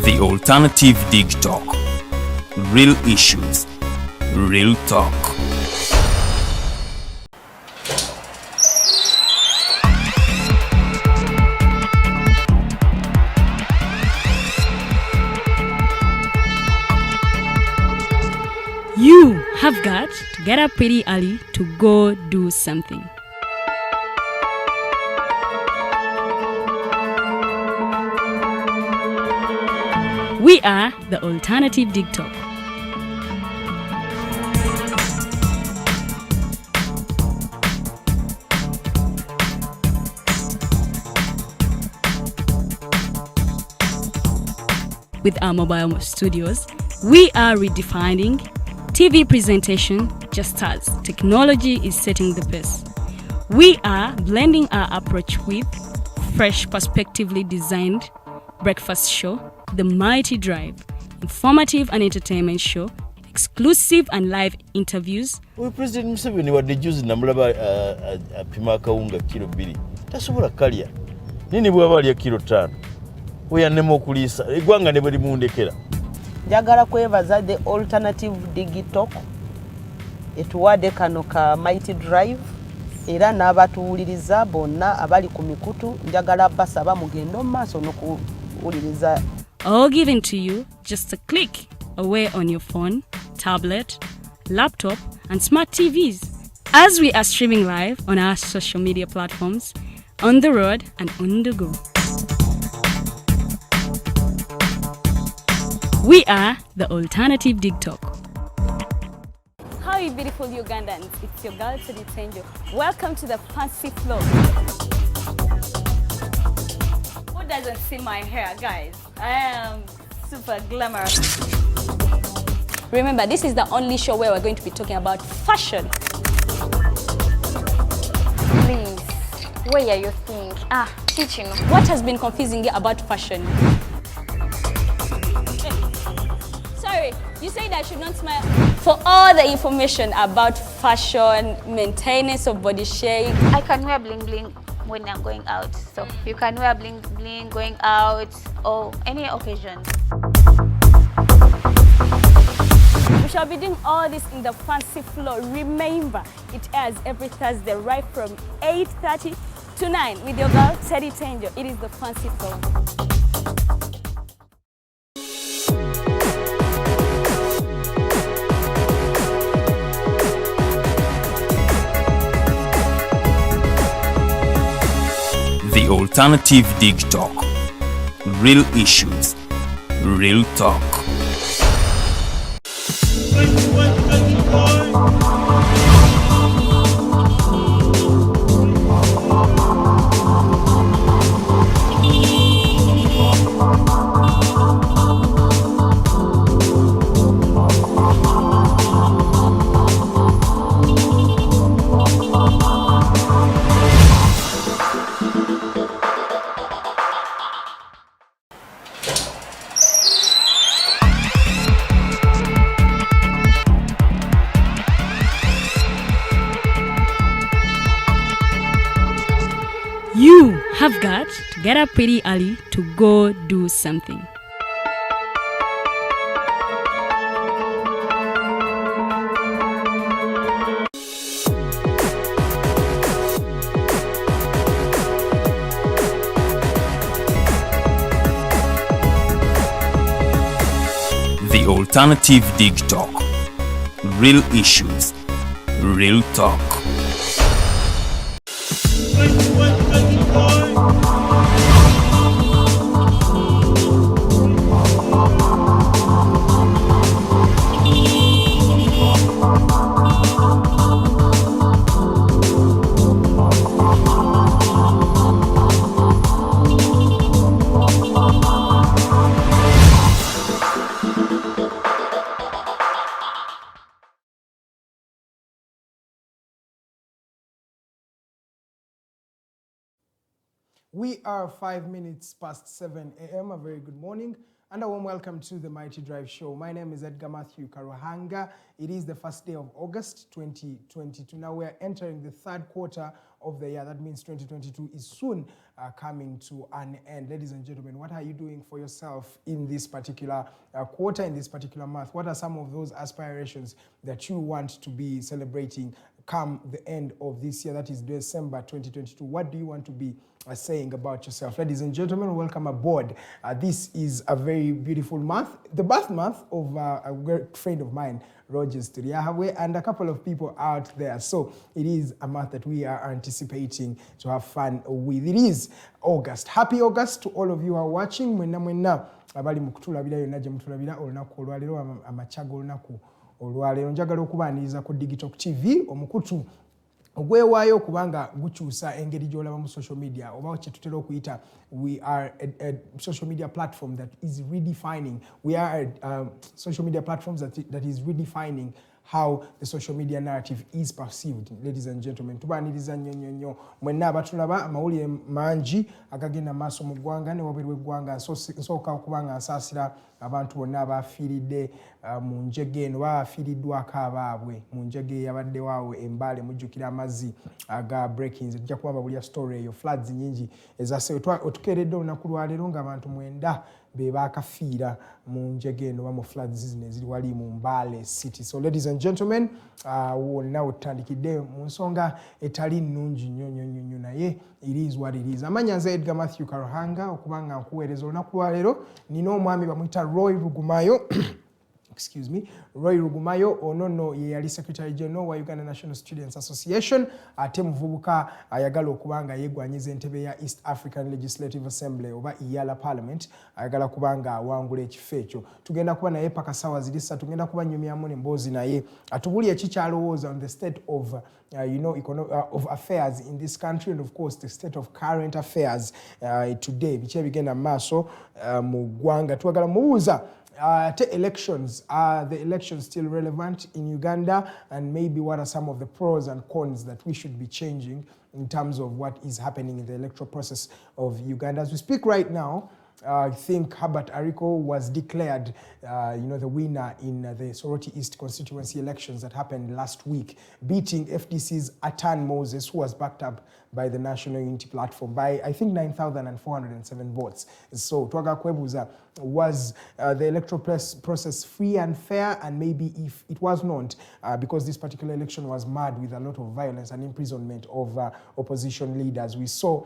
The Alternative Dig Talk. Real issues, real talk. You have got to get up pretty early to go do something. We are the Alternative Dig Talk. With our mobile studios, we are redefining TV presentation just as technology is setting the pace. We are blending our approach with fresh, perspectively designed breakfast show, The Mighty Drive, informative and entertainment show, exclusive and live interviews. President Museveni wadde juzi namulaba apima akawunga kilo 2 tasobola kalya nini bwaba alya kilo 5 oyannema okuliisa eggwanga ne bwe limundekera. Njagala kwebaza the Alternative Dig Talk etuwadde kano ka Mighty Drive era n'abatuwuliriza bonna abali ku mikutu njagala basaba mugenda mu maaso n'okuwuliriza. All given to you just a click away on your phone, tablet, laptop and smart TVs as we are streaming live on our social media platforms, on the road and on the go. We are the Alternative Dig Talk. How are you beautiful Ugandans? It's your girl Teddy. Welcome to the Fancy Flow. Who doesn't see my hair, guys? I am super glamorous. Remember, this is the only show where we're going to be talking about fashion. Please, where are you think? Teaching. What has been confusing you about fashion? Sorry, you said I should not smile. For all the information about fashion, maintenance of body shape. I can wear bling bling when I'm going out. So you can wear bling bling going out or any occasion. We shall be doing all this in the Fancy Flow. Remember, it airs every Thursday right from 8:30 to 9 with your girl Teddy Tenjo. It is the Fancy Flow. The Alternative Dig Talk. Real issues, real talk. You have got to get up pretty early to go do something. The Alternative Dig Talk. Real issues, real talk. We are 5 minutes past 7 a.m. A very good morning and a warm welcome to the Mighty Drive Show. My name is Edgar Matthew Karuhanga. It is the first day of August 2022. Now we are entering the third quarter of the year. That means 2022 is soon coming to an end. Ladies and gentlemen, what are you doing for yourself in this particular quarter, in this particular month? What are some of those aspirations that you want to be celebrating come the end of this year, that is December 2022? What do you want to be saying about yourself? Ladies and gentlemen, welcome aboard. This is a very beautiful month, the birth month of a great friend of mine, Rogers Turiahawe, and a couple of people out there. So it is a month that we are anticipating to have fun with. It is August. Happy August to all of you who are watching. Mwena abali mukutulabira yonna gye mutulabira olunaku olwaleero amachago olunaku olwaleero njagala okubaaniriza ku Digital TV omukutu ogwewaayo kubanga gukyusa engeri gy'olaba mu social media oba kye tutera okuyita we are a social media platform that is redefining. We are social media platforms that is redefining how the social media narrative is perceived. Ladies and gentlemen, tubaaniriza nnyo mwenna abatulaba amawulire mangi agagenda maaso mu ggwanga ne wabweru w'eggwanga. Nsooka okubanga nsaasira abantu bonna abaafiiridde mu njege eno baafiiriddwako abaabwe mu njege eyabaddewo awo Embaale mujjukira amazzi aga breakings. Tujja kubabulya story eyo, floods nyingi ezaseewo. Otukeeredde olunaku lwaleero ng'abantu 9 be baakafiira mu njege eno ba mu floods zino eziri wali mu Mbaale City. So ladies and gentlemen, wonna otandikidde mu nsonga etali nnungi nnyo naye it is what it is. Amanya nze Edgar Matthew Karuhanga okubanga nkuweereza olunaku lwaleero nina omwami bamuyita Roy Rugumayo. Excuse me, Roy Rugumayo ono ye yali Secretary General wa Uganda National Students Association ate muvubuka ayagala okubanga ayegwanyiza entebe ya East African Legislative Assembly oba EALA Parliament, ayagala kubanga awangula ekifo ekyo. Tugenda kuba naye paka ssaawa ziri 3, tugenda kuba nnyumyamu n'emboozi naye atubulye ekikyalowooza on the state of of affairs in this country and of course the state of current affairs today. Biki ebigenda mu maaso mu ggwanga. Twagala mubuuza elections, are the elections still relevant in Uganda, and maybe what are some of the pros and cons that we should be changing in terms of what is happening in the electoral process of Uganda. As we speak right now, I think Herbert Ariko was declared the winner in the Soroti East constituency elections that happened last week, beating FDC's Atan Moses, who was backed up by the National Unity Platform by, I think, 9,407 votes. So, Twaga Kwebuza, was the electoral process free and fair? And maybe if it was not, because this particular election was marred with a lot of violence and imprisonment of opposition leaders. We saw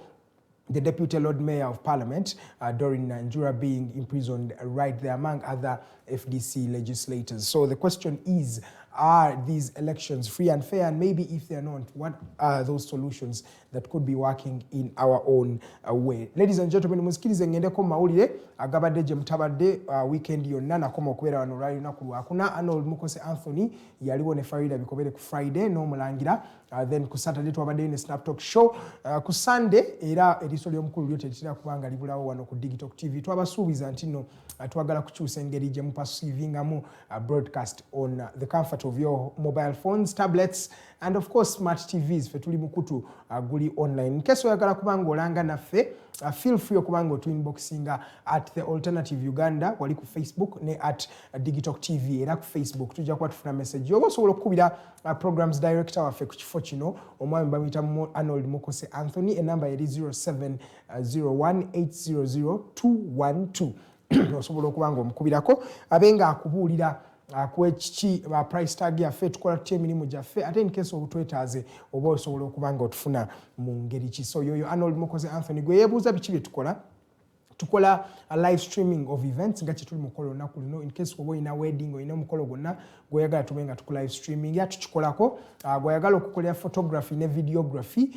the Deputy Lord Mayor of Parliament, Doreen Nanjura, being imprisoned right there among other FDC legislators. So the question is, are these elections free and fair? And maybe if they're not, what are those solutions that could be working in our own way? Ladies and gentlemen, musikirize ngendeko mawulire agabadde gye mutabadde weekend yonna nakoma okubeera wano olwali lunaku lwakuna. Arnold Mukose Anthony yaliwo ne Farida Bikobere ku Friday n'omulangira. Then ku Saturday twabaddeyo ne Snap Talk Show. Ku Sunday era eriiso ly'omukulu lyo teritera kubanga libulawo wano ku Digital TV. Twabasuubiza nti nno twagala kukyusa engeri gye mupasivingamu broadcast on the comfort of your mobile phones, tablets, and of course smart TVs. Fe tuli mukutu guli online. In case oyagala kubanga olanga naffe, feel free okubanga otu inboxinga at the Alternative Uganda wali ku Facebook ne at Digital TV era ku Facebook tujja kuba tufuna message. Oba osobola okukubira programs director waffe ku kifo kino omwami bamuyita Arnold Mukose Anthony, enamba yeri 0701800212. Osobola okubanga omukubirako abenga akubuulira kwekiki price tag yaffe tukola tutya emirimu gyaffe ate in case obutwetaaze oba osobola okubanga otufuna mu ngeri ki. So yoyo Arnold Mukose Anthony gwe yeebuuza biki bye tukola a live streaming of events nga kye tuli mukola olunaku luno. In case oba olina wedding olina omukolo gwonna gweyagala tube nga tuku live streaming ya tukikolako. Gweyagala okukolera photography ne videography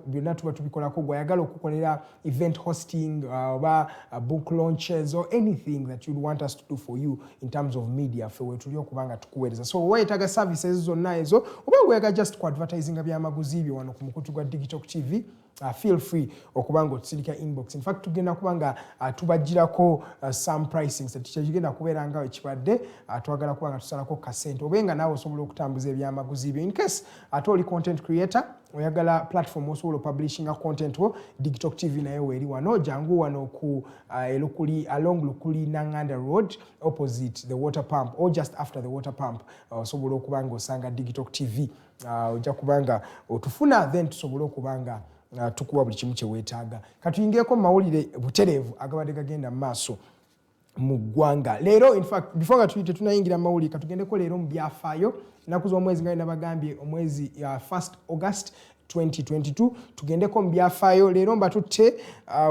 byonna tuba tubikolako. Gweyagala okukolera event hosting oba book launches or anything that you'd want us to do for you in terms of media fe wetuli okubanga tukuweereza. So wetaaga services zonna ezo oba gweyagala just ku advertising byamaguzi byo wano ku mukutu gwa Digital TV, feel free okubanga otusindika inbox. In fact tugenda kubanga tubajjirako some pricing tekigenda kubeera nga ekibadde twagala kubanga tusalako kasente obenga naawe osobola okutambuza ebyamaguzi byo in case ate oli content creator oyagala platform osobola publishing content wo Digitalk TV nayo weri wano jangu wano ku elukuli along Lukuli Nanganda Road opposite the water pump or just after the water pump osobola okubanga osanga Digitalk TV ojja kubanga otufuna then tusobola okubanga tukuwa buli kimu kye weetaaga. Katuyingeeko mawulire butereevu agabadde gagenda mu maaso mu ggwanga leero. In fact before nga tuyite tunayingira mawulire katugendeko leero mu byafaayo ennaku z'omwezi nga nabagambye omwezi 1st August 2022 tugendeko mu byafaayo leero mbatutte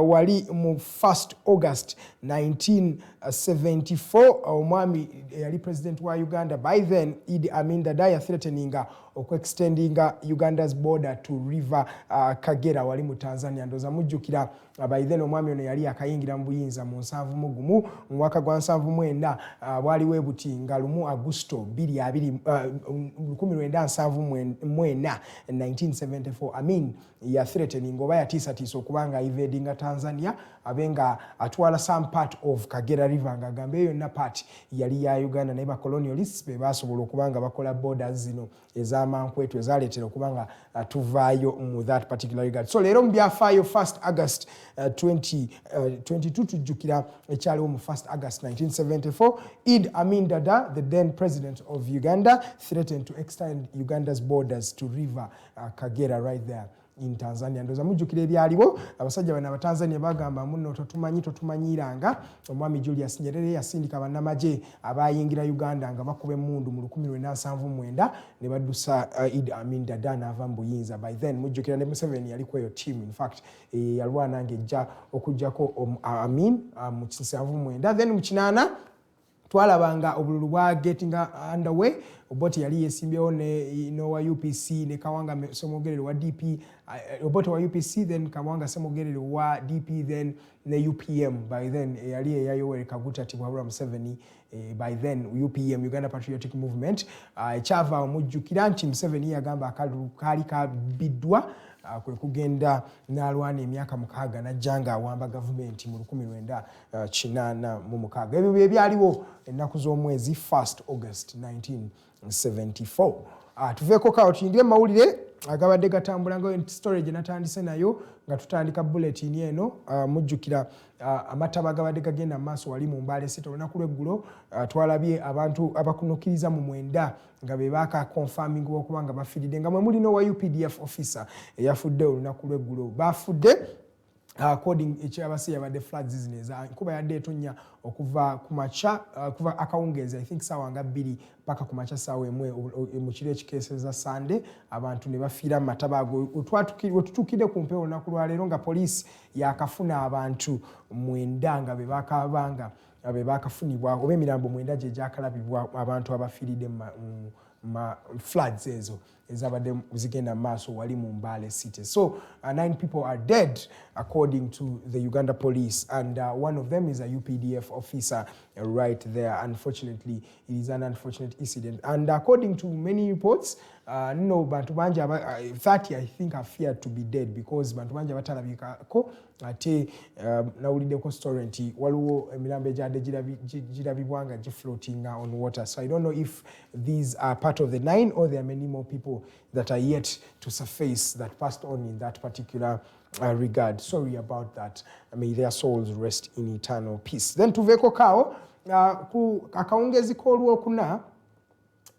wali mu 1st August 1974 omwami yali president wa Uganda by then Idi Amin Dada yathreateninga okuextendinga Uganda's border to river Kagera wali mu Tanzania ndoza mujjukira by then omwami ono yali akayingira mu buyinza mu 7 mu mwaka gwa 79 bwali webuti nga 1 Agusto 1974 Amin ya threatening oba yatiisatiisa okubanga invadinga Tanzania abenga atwala some part of Kagera river nga gambe yonna part yali ya Uganda naye ba colonialists be basobola okubanga bakola borders zino ez'amankwetu ezaleetera okubanga tuvaayo mu that particular regard. So leero mu byafaayo 1st August 2022 tujjukira ekyaliwo mu 1st August 1974 Idi Amin Dada the then president of Uganda threatened to extend Uganda's borders to river Kagera right there in Tanzania. Ndoza mujjukira ebyaliwo abasajja bana abatanzania bagamba muno totumanyiranga omwami Julius Nyerere yasindika bannamagye abayingira Uganda nga bakube emundu mu 1979 ne baddusa Idi Amin Dada n'ava mu buyinza. By then mujjukira ne Museveni yali kweyo team in fact yalwana ngejja okujjako Amin mu 1979 then mu 8 twalabanga obululu bwa getting underway Obote yali yesimbyewo ne wa UPC ne Kawanga Semogerere wa DP Obote wa UPC then Kawanga Semogerere wa DP then ne UPM by then yali Yoweri Kaguta Tibwabura Museveni by then UPM Uganda Patriotic Movement chava omujjukira nti Museveni yagamba akalulu kali kabiddwa kwe kugenda n'alwana emyaka 6 najjanga awamba gavumenti mu 1986 ebyo byaliwo ennaku z'omwezi 1st August 1974. Tuveeko kawo tuyingire mawulire agabadde gatambula nga storage natandise nayo nga tutandika bulletin eno mujjukira amataba agabadde gagenda maaso wali mu Mbale City olunaku lw'eggulo twalabye abantu abakunukiriza mu 9 nga be baaka confirming okubanga bafiridde nga mwe mulino wa UPDF officer eyafudde olunaku lw'eggulo bafudde according ekyabase yabadde floods zineza kuba yadde etonya okuva kumacha kuva akawungeza I think sawa nga 2 paka kumacha sawa emwe mu kire ekikeeseza Sunday abantu ne bafira matabago otutukide ku mpewo na kulwalero nga police yakafuna abantu 9 nga be bakabanga abe bakafunibwa oba emirambo 9 gye gyakalabibwa abantu abafiridde ma floods ezo ezabadde zigenda maaso wali mu Mbale City. So 9 people are dead according to the Uganda police and one of them is a UPDF officer right there. Unfortunately it is an unfortunate incident and according to many reports no bantu banje 30 I think are feared to be dead because bantu banje batalabikako ate nawuliddeko story nti waliwo emirambo ejadde girabibwanga floating on water. So I don't know if these are part of the 9 or there are many more people that are yet to surface that passed on in that particular regard. Sorry about that. May their souls rest in eternal peace. Then tuveeko kawo ku akawungezi k'olwokuna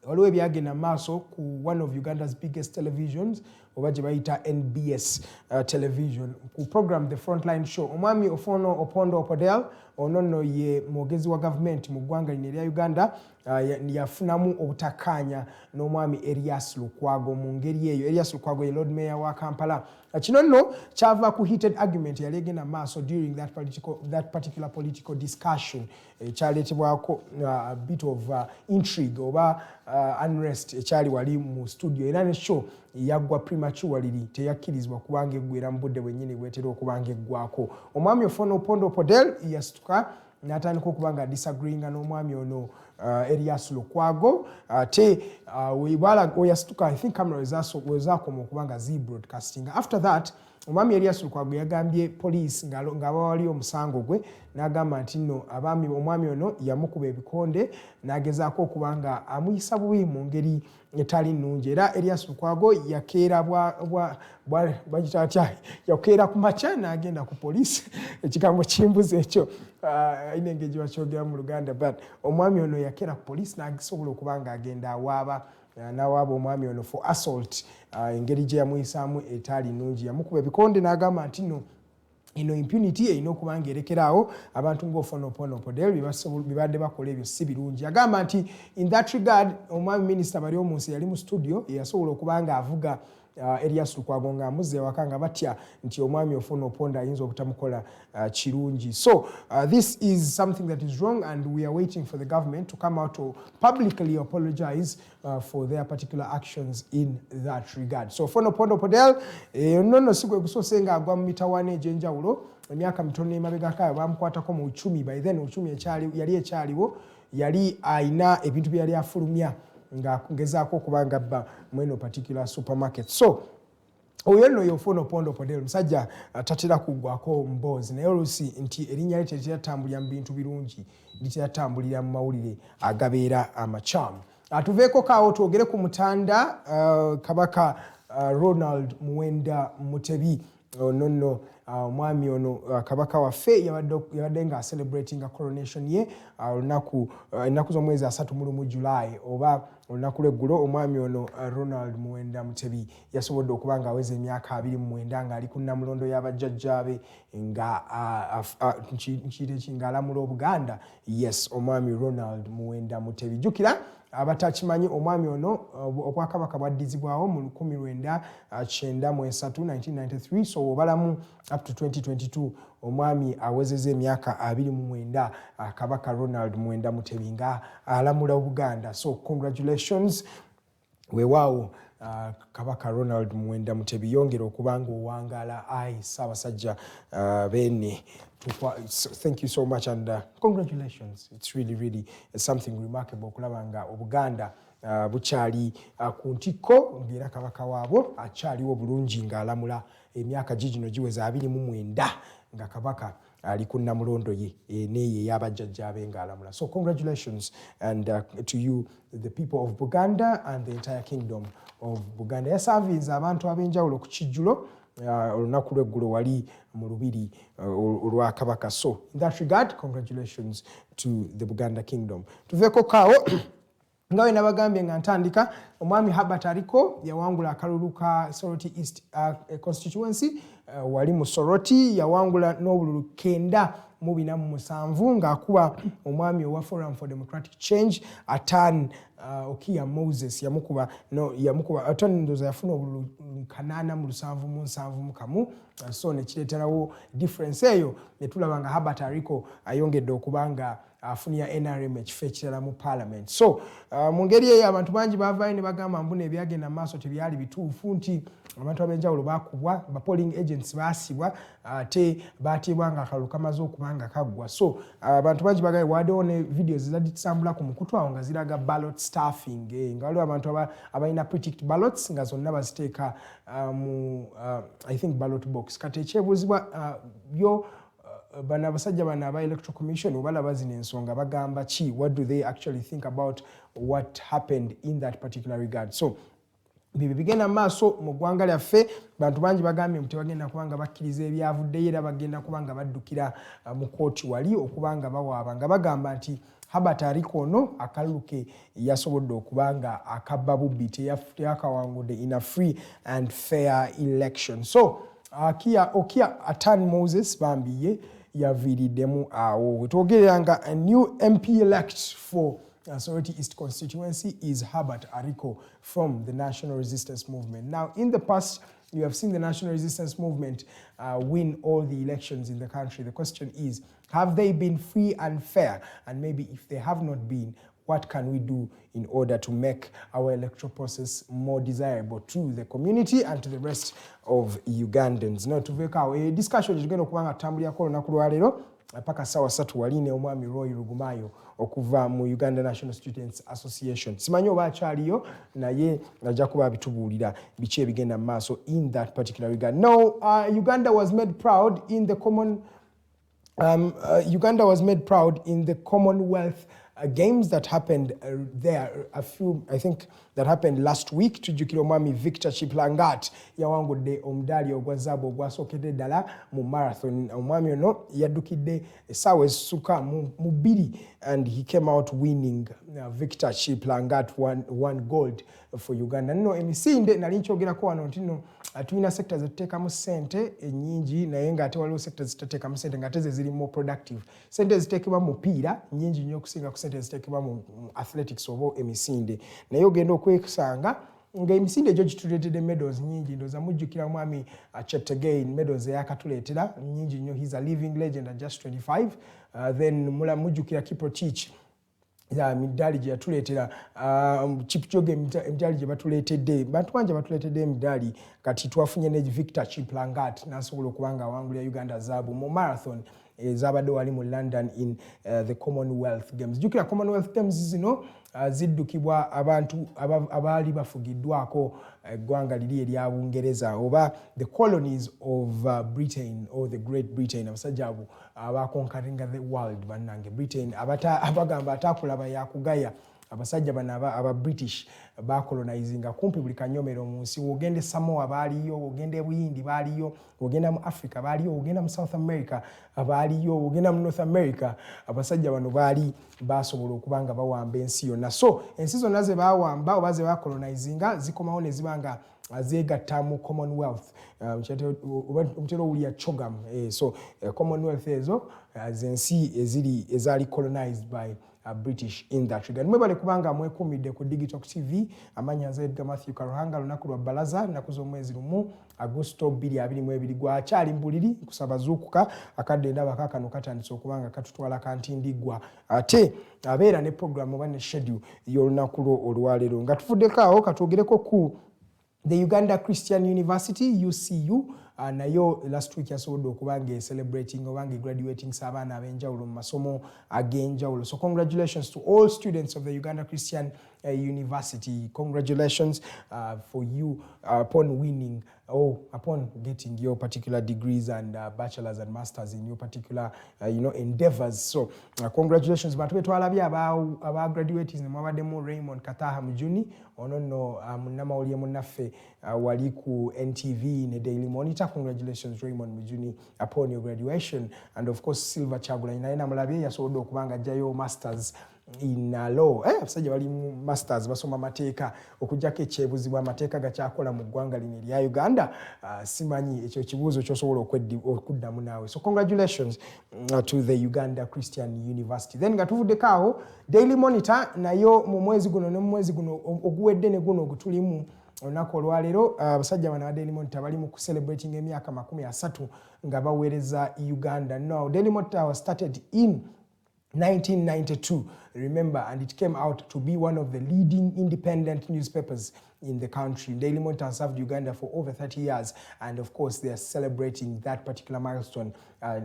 waliwo ebyagenda maaso ku one of Uganda's biggest televisions oba gye bayita NBS television ku program The Frontline Show. Omwami Ofono Opondo Opodel onono ye mwogezi wa government mu ggwanga lino erya Uganda yafunamu obutakkaanya n'omwami Erias Lukwago mu ngeri eyo. Erias Lukwago ye Lord Mayor wa Kampala. Kino nno kyava ku heated argument yali egenda maaso during that particular political discussion kyaleetebwako a bit of intrigue oba unrest ekyali wali mu studio era ne show yaggwa prematurely teyakkirizibwa kubanga eggwera mu budde bwennyini bwetera okubanga eggwako. Omwami Ofono Opondo Podel yasituka n'atandika okubanga disagreeing n'omwami ono Erias Lukwago ate oyasituka I think camera wezakoma okubanga broadcasting. After that omwami Erias Lukwago yagambye police nga wali omusango gwe n'agamba nti nno omwami ono yamukuba ebikonde n'agezaako okubanga amuyisa bubi mu ngeri etali nnungi. Era Erias Lukwago yakeera yakeera ku makya n'agenda ku police ekigambo kimbuzi ekyo ine engeri bakyogera mu Luganda, but omwami ono yakeera ku police n'asobola okubanga agenda awaaba n'awaaba omwami ono for assault, engeri gye yamuyisaamu etali nnungi. Yamukuba ebikonde n'agamba nti nno ino impunity erina okubanga erekeraawo abantu ng'Ofunopono bibadde bakola ebyo si birungi. Agamba nti in that regard omwami minisita bali omunsi yali mu studio yasobola okubanga avuga Erias Lukwago nga amuzze ewaka nga batya nti omwami Ofunopono ayinza obutamukola kirungi. So this is something that is wrong and we are waiting for the government to come out to publicly apologize for their particular actions in that regard. So Ofunopono nono sigwe kusose nga agwa mu mitawaana egy'enjawulo emyaka mitono emabegakayo bamukwatako mu uchumi. By then uchumi yali ekyaliwo, yali ayina ebintu bye yali afulumya nga ngezaako okubanga bba mweno particular supermarket. So oyo nno Ofunopono musajja tatera kuggwako mboozi, naye oluusi nti erinnya lye teritambulira mu bintu birungi, literatambulira mu mawulire agabeera amakyamu. Tuveeko kaawo twogere ku mutanda Kabaka Ronald Muwenda Mutebi. Nonno omwami ono kabaka waffe yabadde nga celebrating coronation ye ennaku z'omwezi 31 July oba olunaku lw'eggulo. Omwami ono Ronald Muwenda Mutebi yasobodde okuba nga aweza emyaka 29 ng'ali ku nnamulondo y'abajjajjaabe nga ng'alamula Obuganda. Yes, omwami Ronald Muwenda Mutebi. Jjukira abatakimanyi omwami ono obwakabaka bwaddizibwawo mu 1993 1993, so obalamu up to 2022 omwami awezezza emyaka 29 kabaka Ronald Muwenda Mutebi nga alamula Obuganda. So congratulations weewaawo kabaka Ronald Muwenda Mutebi, yongera okubanga owangaala Ssaabasajja Beene. Thank you so much and congratulations. It's really something remarkable okulaba nga Obuganda bukyali ku ntikko ng'era kabaka waabwo akyaliwo bulungi ng'alamula emyaka gino giweza 29 nga kabaka ali ku nnamulondo ye neeye ey'abajjajjaabe ng'alamula. So congratulations and to you the people of Buganda and the entire kingdom of Buganda. Yasavinze abantu ab'enjawulo ku kijjulo olunaku lw'eggulo wali mu lubiri olwa kabaka. So in that regard congratulations to the Buganda kingdom. Tuveeko kaawo nga we nabagambye nga ntandika omwami Herbert Ariko yawangula akalulu ka Soroti East constituency. Wali mu Soroti yawangula n'obululu 947 ng'akuba omwami owa Forum for Democratic Change Atan Okia Moses yamukuba Atan ndoza yafuna obululu 877 so nekireeterawo difference eyo netulaba nga Herbert Ariko ayongedde okubanga afunira NRM ekifo ekirala mu parliament. So mu ngeri eyo abantu bangi bavaayo ne bagamba mbuna ebyagenda maaso tebyali bituufu, nti abantu ab'enjawulo bakubwa, ba polling agents baasibwa ate baatibwa nga akalulu kamaze okubanga kaggwa. So abantu bangi bagaye waddewo ne videos ezaditambula ku mukutu awo nga ziraga ballot staffing nga waliwo abantu abalina predict ballots nga zonna baziteeka mu I think ballot box. Kati ekyebuuzibwa byo bana abasajja bana aba electoral commission obalaba zino ensonga bagamba ki, what do they actually think about what happened in that particular regard. So bigenda maaso mu ggwanga lyaffe bantu bangi bagambye nti bagenda kubanga bakkiriza ebyavuddeyo era bagenda kubanga baddukira mu kooti wali okubanga bawaaba nga bagamba nti Herbert Ariko ono akalulu ke yasobodde okubanga akabba bubbi teyakawangudde in a free and fair election. So Okia Atan Moses bambiye yaviiriddemu awo. Wetwogeranga a new MP elect for Soroti East constituency is Herbert Ariko from the National Resistance Movement. Now, in the past, you have seen the National Resistance Movement win all the elections in the country. The question is, have they been free and fair? And maybe if they have not been, what can we do in order to make our electoral process more desirable to the community and to the rest of Ugandans? Now, to make our discussion is going to come at Tamblia Kolo Nakuralero. paka sawa 3 waline omwami Roy Rugumayo okuva mu Uganda National Students Association. Simanyi oba akyaliyo naye ajja kuba abitubuulira biki ebigenda mu maaso in that particular regard. Now, Uganda was made proud in the Commonwealth games that happened there that happened last week. Tujjukira omwami Victor Chiplangat yawangudde omudali ogwa zaabu ogwasookedde ddala mu marathon. Omwami ono yaddukidde essaawa ezisuka mu 2 and he came out winning. Victor Chiplangat won gold for Uganda. Nno emisinde nali nkyogerako wano nti nno tulina sectors eziteekamu ssente ennyingi naye ng'ate waliwo sectors ezitateekamu ssente ng'ate ze ziri more productive. Ssente eziteekebwa mu mupiira nnyingi nnyo okusinga ku ssente eziteekebwa mu athletics oba emisinde. Naye ogenda okwesanga ng'emisinde egyo gituleetedde medals nnyingi. Ndowooza mujjukira mwami Cheptegei medals eyakatuleetera nnyingi nnyo. He's a living legend at just 25. Then mujjukira Kiprotich midali gye yatuleetera, Kipchoge emidali gye batuleetedde, bantu bangi batuleetedde emidali. Kati twafunye ne Victor Chiplangat n'asobola okuba nga awangulira Uganda zaabu mu marathon ezabadde wali mu London in the Commonwealth Games. Jjukira Commonwealth Games zino ziddukibwa abantu abaali bafugiddwako eggwanga liri erya Bungereza oba the colonies of Britain or the Great Britain. Abasajja abo abakonkaringa the world bannange. Britain abagamba atakulaba yakugaya. Abasajja bano aba British bakolonizinga kumpi buli kanyomero mu nsi. Wogende Samoa baaliyo, wogende Buyindi baaliyo, wogenda mu Africa baaliyo, wogenda mu South America baaliyo, wogenda mu North America. Abasajja bano baali basobola okuba nga bawamba ensi yonna. So ensi zonna ze bawamba oba ze bakolonizinga zikomawo ne zibanga zeegatta mu Commonwealth. Omutero owulya CHOGM. So Commonwealth ezo zensi ezaali colonized by British in that regard. Mwebale kubanga mwekumidde ku Digital TV. Amanya nze Edgar Matthew Karuhanga, lunaku lwa bbalaza nnaku z'omwezi lumu Agosto 2022 gwakyali mbuliri kusaba zuukuka akadde ndaba kakano katandise okubanga katutwala kantindigwa ate abeera ne program oba ne schedule y'olunaku lwo olwaleero nga tuvuddeko awo katwogereko ku the Uganda Christian University UCU. Nayo last week yasobodde okuba nga celebrating oba nga graduating abaana ab'enjawulo mu masomo ag'enjawulo. So congratulations to all students of the Uganda Christian University. Congratulations for you upon winning upon getting your particular degrees and bachelors and masters in your particular endeavors. So congratulations. But we twalabye aba graduates ne mwabaddemu Raymond Kataha Mujuni ono nno munnamawulire munnaffe wali ku NTV ne Daily Monitor. Congratulations Raymond Mujuni upon your graduation. And of course Silver Chagulanyi naye namulabye yasobodde okuba nga ajjayo masters in law. Abasajja bali masters basoma mateeka okujjako ekyebuzibwa amateeka gakyakola mu ggwanga lino erya Uganda. Simanyi ekyo kibuuzo kyosobola okuddamu naawe. So congratulations to the Uganda Christian University. Then nga tuvuddeko awo Daily Monitor nayo mu mwezi guno ne mu mwezi guno oguwedde ne guno ogutulimu olunaku olwaleero abasajja bano Daily Monitor bali mu celebrating emyaka 30 nga baweereza Uganda. Now Daily Monitor was started in 1992, remember, and it came out to be one of the leading independent newspapers in the country. Daily Monitor served Uganda for over 30 years, and of course they are celebrating that particular milestone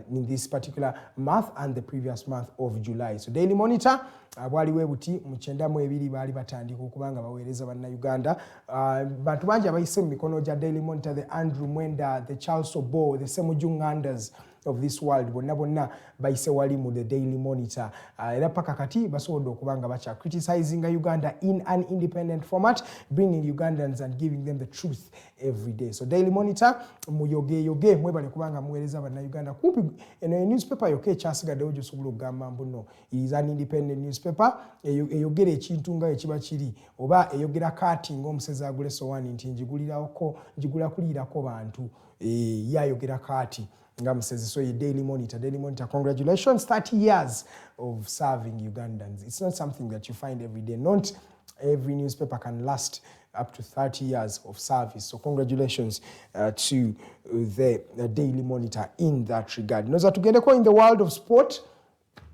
in this particular month and the previous month of July. So Daily Monitor bwali webuti mu 92 baali batandika okubanga baweereza bannayuganda. Bantu bangi abayise mu mikono gya Daily Monitor, the Andrew Mwenda, the Charles Obo, the Semujungandas of this world bonna bayise wali mu the Daily Monitor. Era paka kati basobodde okubanga bacha criticizing Uganda in an independent format, bringing Ugandans and giving them the truth every day. So Daily Monitor muyoge mwebale kubanga muweereza bannayuganda kumpi eno newspaper yoke kyasigadde ojo sobola okugamba mbuno is an independent newspaper eyogera ekintu nga ekiba kiri oba eyogera kati ng'omusezi agule sowani nti njigula kulirako bantu yayogera kati nga musezi. So Daily Monitor, congratulations, 30 years of serving Ugandans. It's not something that you find every day. Not every newspaper can last up to 30 years of service. So congratulations to the Daily Monitor in that regard. Noza tugendeko in the world of sport.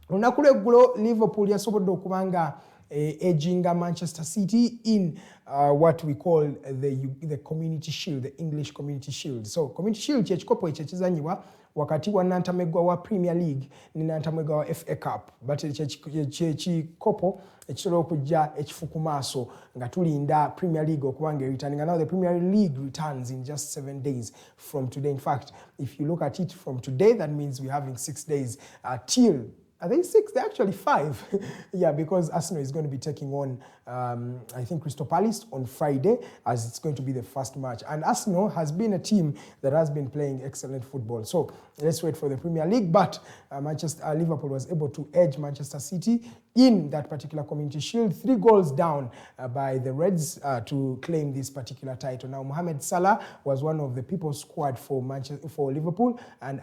Olunaku lw'eggulo Liverpool yasobodde okubanga edging Manchester City in what we call the Community Shield, the English Community Shield. So Community Shield kyekikopo ekyo ekizanyibwa wakati wa nantamegwa wa Premier League ni nantamegwa wa FA Cup but ekikopo ekisobola okujja ekifuku maaso nga tulinda Premier League okubanga returning. Now the Premier League returns in just 7 days from today. In fact, if you look at it from today, that means we're having 6 days till are they 6? They're actually 5. Yeah, because Arsenal is going to be taking on, I think, Crystal Palace on Friday, as it's going to be the first match. And Arsenal has been a team that has been playing excellent football. So let's wait for the Premier League. But Liverpool was able to edge Manchester City in that particular Community Shield, 3 goals down by the Reds to claim this particular title. Now, Mohamed Salah was one of the people's squad for Liverpool, and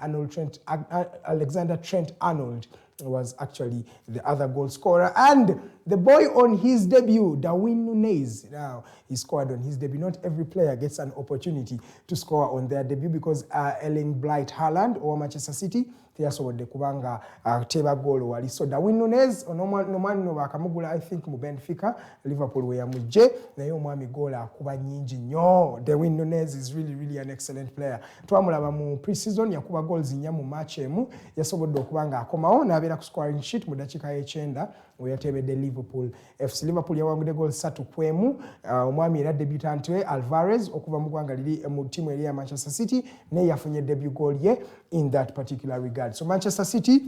Alexander Trent-Arnold was actually the other goal scorer. And the boy on his debut, Darwin Núñez, now he scored on his debut. Not every player gets an opportunity to score on their debut because Erling Braut Haaland or Manchester City teyasobodde kubanga teba goal wali. So Darwin Núñez omwami no bakamugula I think mu Benfica, Liverpool we yamujje naye omwami goal akuba nyingi nnyo. Darwin Núñez is really an excellent player. Twamulaba mu pre-season yakuba goals nnya mu match emu, yasobodde okubanga akomawo n'abeera ku scoring sheet mu dakiika y'ekyenda we yatebedde Liverpool FC. Liverpool yawangudde goals 3-1. Omwami era debutant we Alvarez okuva mu ggwanga liri mu timu eri ya Manchester City naye yafunye debut goal ye in that particular regard. So Manchester City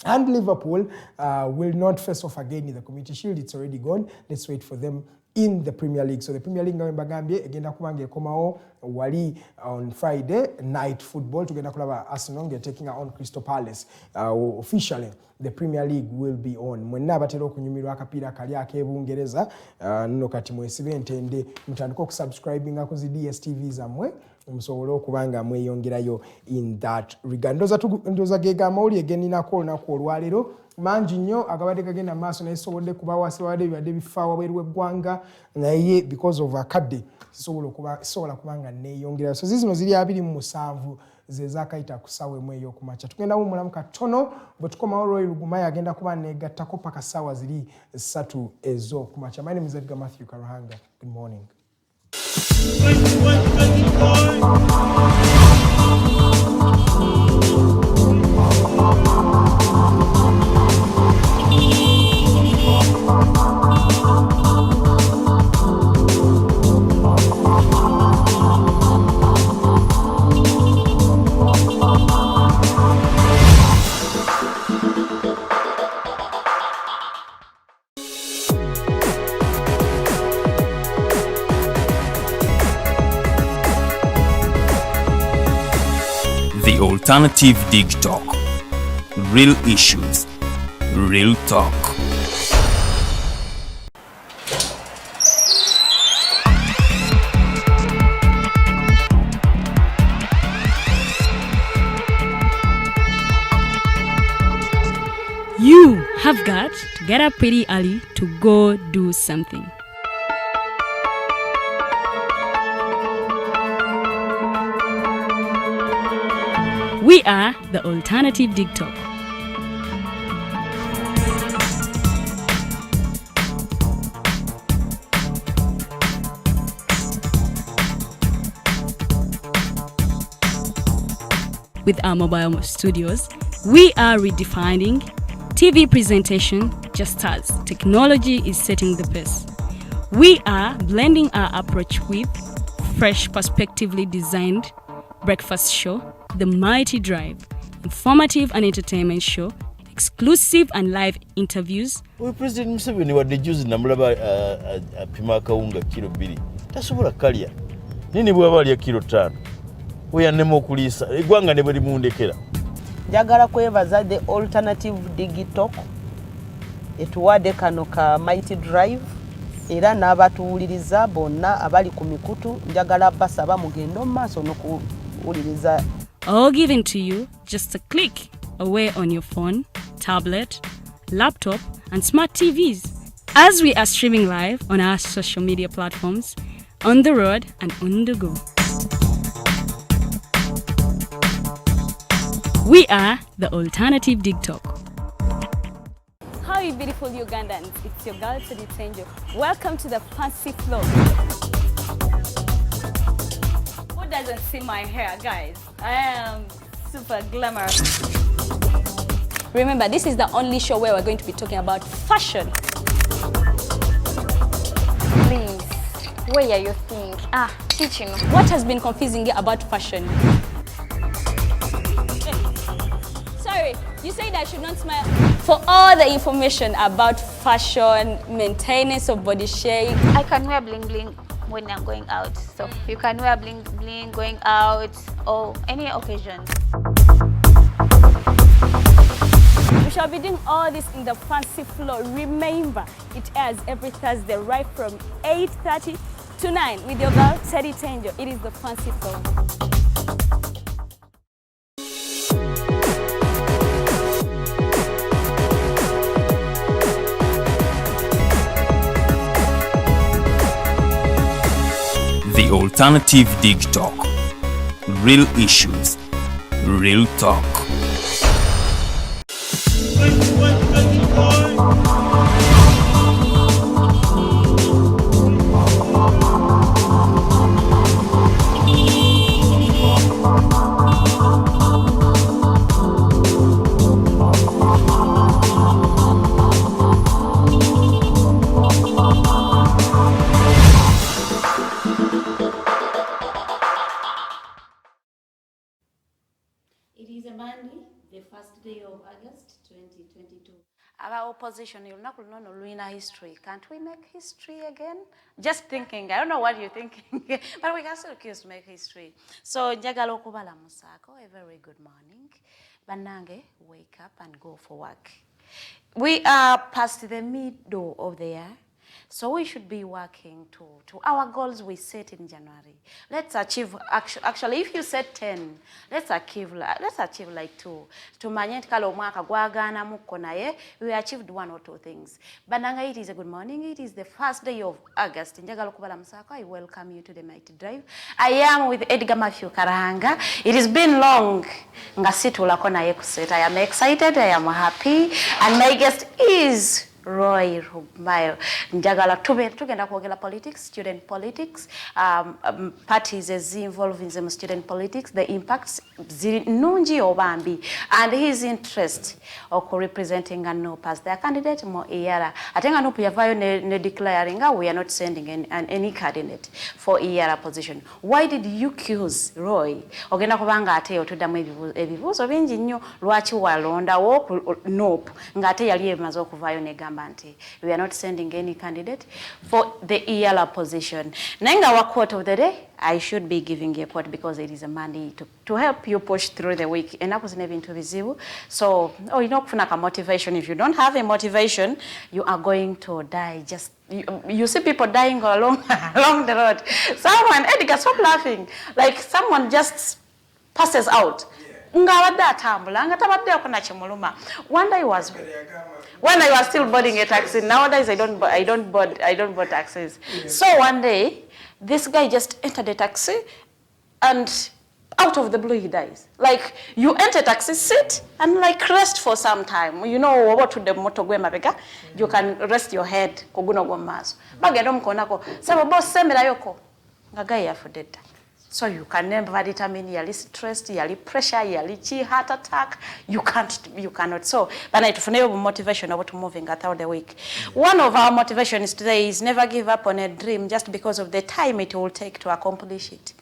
and Liverpool will not face off again in the Community Shield. It's already gone. Let's wait for them in the Premier League. So the Premier League nga mbagambye egenda kubanga ekomawo wali on Friday night football. Tugenda kulaba Arsenal taking on Crystal Palace. Officially the Premier League will be on. Mwenna abatera okunyumirwa akapiira kali ak'Ebungereza nno kati mwesibe entende mutandika okusubscribinga ku zi DSTV zammwe musobole okubanga mweyongerayo in that regard. Ndoza gega amawulire geninako olunaku olwaleero mangi nnyo agabadde gagenda maaso naye sobodde kubawa sibadde bibadde bifa wabweru w'eggwanga naye because of akadde sisobola kubanga neeyongerayo. So zino ziri 27 ze zakayita ku ssaawa emu ey'okumakya. Tugenda wumulamu katono bwe tukomawo Rugumayo agenda kuba neegattako paka ssaawa ziri 3 ez'okumakya. My name is Edgar Matthew Karuhanga. Good morning. The Alternative Dig Talk. Real issues, real talk. You have got to get up pretty early to go do something. We are the Alternative Dig Talk. With our mobile studios, we are redefining TV presentation just as technology is setting the pace. We are blending our approach with fresh, perspectively designed breakfast show, The Mighty Drive, informative and entertainment show, exclusive and live interviews. We President Museveni wadde juzi namulaba apima akawunga kilo 2 tasobola kalya nini bwaba alya kilo 5 oyannema okuliisa eggwanga ne bwe limundekera. Njagala kwebaza the Alternative Dig Talk etuwadde kano ka Mighty Drive era n'abatuwuliriza bonna abali ku mikutu njagala basaba mugendo maaso n'okuwuliriza. All given to you just a click away on your phone, tablet, laptop, and smart TVs. As we are streaming live on our social media platforms, on the road and on the go. We are the Alternative Dig Talk. How you beautiful Ugandans? It's your girl Teddy. Welcome to the Fancy Flow. Who doesn't see my hair, guys? I am super glamorous. Remember, this is the only show where we're going to be talking about fashion. Please, where are you think? Teaching. What has been confusing you about fashion? Sorry, you said I should not smile. For all the information about fashion, maintenance of body shape. I can wear bling bling when I'm going out. So you can wear bling bling going out or any occasion. We shall be doing all this in the fancy floor. Remember, it airs every Thursday right from 8:30 to 9 with your girl, Teddy Tenjo. It is the fancy floor. The Alternative Dig Talk. Real issues, real talk. It is a Monday, the first day of August 2022. Our opposition, you'll not know Luina history. Can't we make history again? Just thinking, I don't know what you're thinking, but we can still accuse to make history. So, njagala okubala musako, a very good morning. Banange, wake up and go for work. We are past the middle of the year. So we should be working to our goals we set in January. Let's achieve, actually if you set 10, let's achieve like 2. Tumanye kalo mwaka gwagana muko naye, we achieved 1 or 2 things. Bananga, it is a good morning. It is the first day of August. Njagala okubala musako, I welcome you to the Mighty Drive. I am with Edgar Matthew Karahanga. It has been long. Ngasitulako naye kuseta. I am excited, I am happy, and my guest is Roy Rugumayo. Njagala tugenda kwogera politics, student politics, parties is involved in the student politics, the impacts nungi obambi, and his interest of representing a NUP as their candidate mo EALA. I think NUP yavayo ne declaring we are not sending any candidate for EALA position. Why did you choose Roy? Ogenda kubanga ate otudamu ebibuzo bingi nnyo lwaki walonda wo NUP ngate yali emaze okuvayo ne gamba nti we are not sending any candidate for the EALA position. Nenga wa quote of the day, I should be giving you a quote because it is a Monday to help you push through the week. Enako zinebintu bizibu. So, you know, kufuna ka motivation. If you don't have a motivation, you are going to die. Just you see people dying along the road. Someone, Edgar, stop laughing. Like someone just passes out. One day was when I was still boarding a taxi. Nowadays I don't board taxis. Yeah. So one day this guy just entered a taxi and out of the blue he dies. Like you enter a taxi, sit and like rest for some time. You know what to the moto mabega? You can rest your head koguno gomazo. Bagedom konako. Sabo boss semela yoko. Ngagaya for dead. So you can never determine yali stress, yali pressure, yali heart attack. You cannot. So, but I to motivation about moving throughout the week. One of our motivations today is never give up on a dream just because of the time it will take to accomplish it.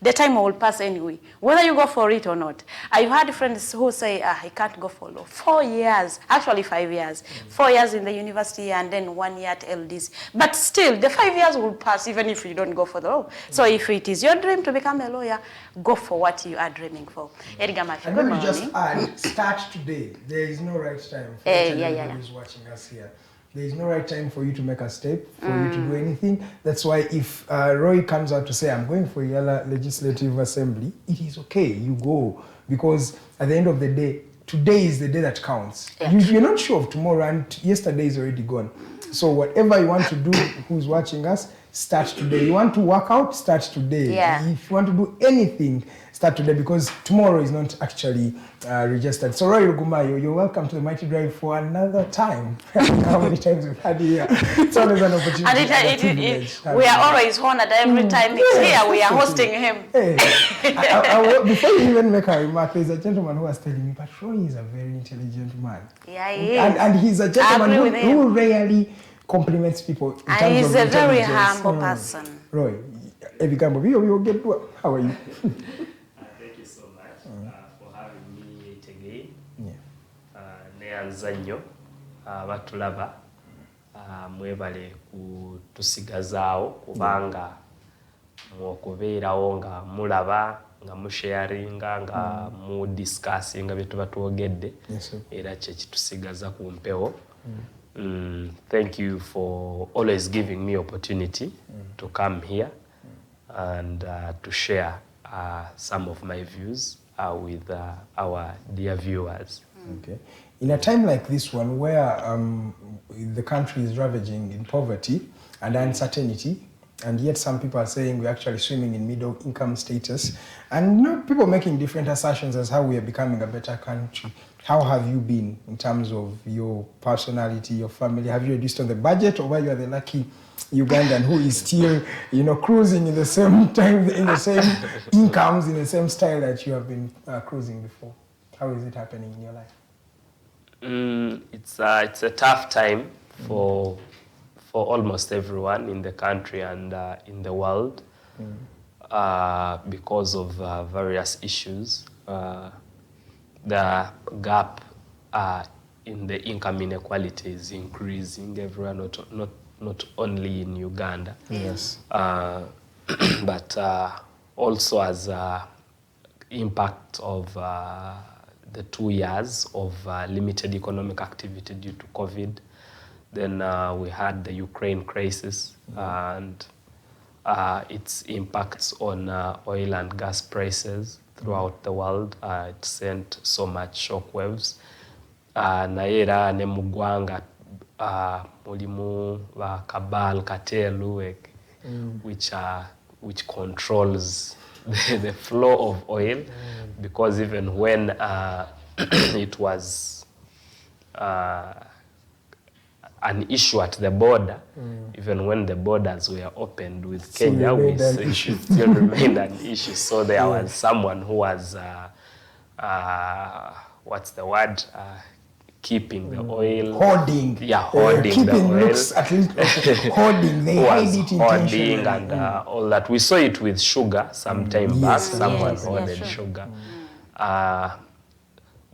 The time will pass anyway, whether you go for it or not. I've had friends who say, I can't go for law. 4 years, actually 5 years. 4 years in the university and then 1 year at LDs. But still, the 5 years will pass even if you don't go for the law. So if it is your dream to become a lawyer, go for what you are dreaming for. Edgar Matthew, good morning. Just add, start today. There is no right time for everybody who's watching us here. There is no right time for you to make a step, for you to do anything. That's why if Roy comes out to say, I'm going for EALA Legislative Assembly, it is okay, you go. Because at the end of the day, today is the day that counts. Yeah. You're not sure of tomorrow and yesterday is already gone. So whatever you want to do, who's watching us, start today. You want to work out, start today. Yeah. If you want to do anything, start today, because tomorrow is not actually registered. So Roy Rugumayo, you're welcome to the Mighty Drive for another time. How many times we've had you here? It's always an opportunity. And we are always honored every time he's here. We are hosting him. Hey, before you even make a remark, there's a gentleman who was telling me, but Roy is a very intelligent man. Yeah, he is. And he's a gentleman who rarely compliments people in terms and he's of a very intelligence. humble person. Roy, you'll get how are you? Thank you so much for having me yet again. Neyanza nnyo batulaba mwebale kutusigazaawo kubanga okubeerawo nga mulaba nga musharinga nga mudiscussinga bye tuba twogedde era kyekitusigaza ku mpewo. Thank you for always giving me opportunity to come here and to share some of my views with our dear viewers. Okay. In a time like this one, where the country is ravaging in poverty and uncertainty, and yet some people are saying we're actually swimming in middle income status, and people making different assertions as how we are becoming a better country. How have you been in terms of your personality, your family? Have you reduced on the budget, or were you the lucky Ugandan who is still, cruising in the same time, in the same incomes, in the same style that you have been cruising before? How is it happening in your life? It's a tough time for almost everyone in the country and in the world because of various issues. The gap in the income inequality is increasing everywhere, not only in Uganda. Yes. But also as impact of the 2 years of limited economic activity due to COVID. Then we had the Ukraine crisis and its impacts on oil and gas prices throughout the world. It sent so much shockwaves. Naye era ne mu ggwanga mulimu cabal cartel which controls the flow of oil, because even when it was an issue at the border, even when the borders were opened with Kenya, it still remained an issue. So there was someone who was, what's the word? Keeping the oil. Hoarding. Yeah, hoarding keeping the oil. Looks at least hoarding. They hide it intentionally. And all that. We saw it with sugar some time back. Someone hoarded sugar.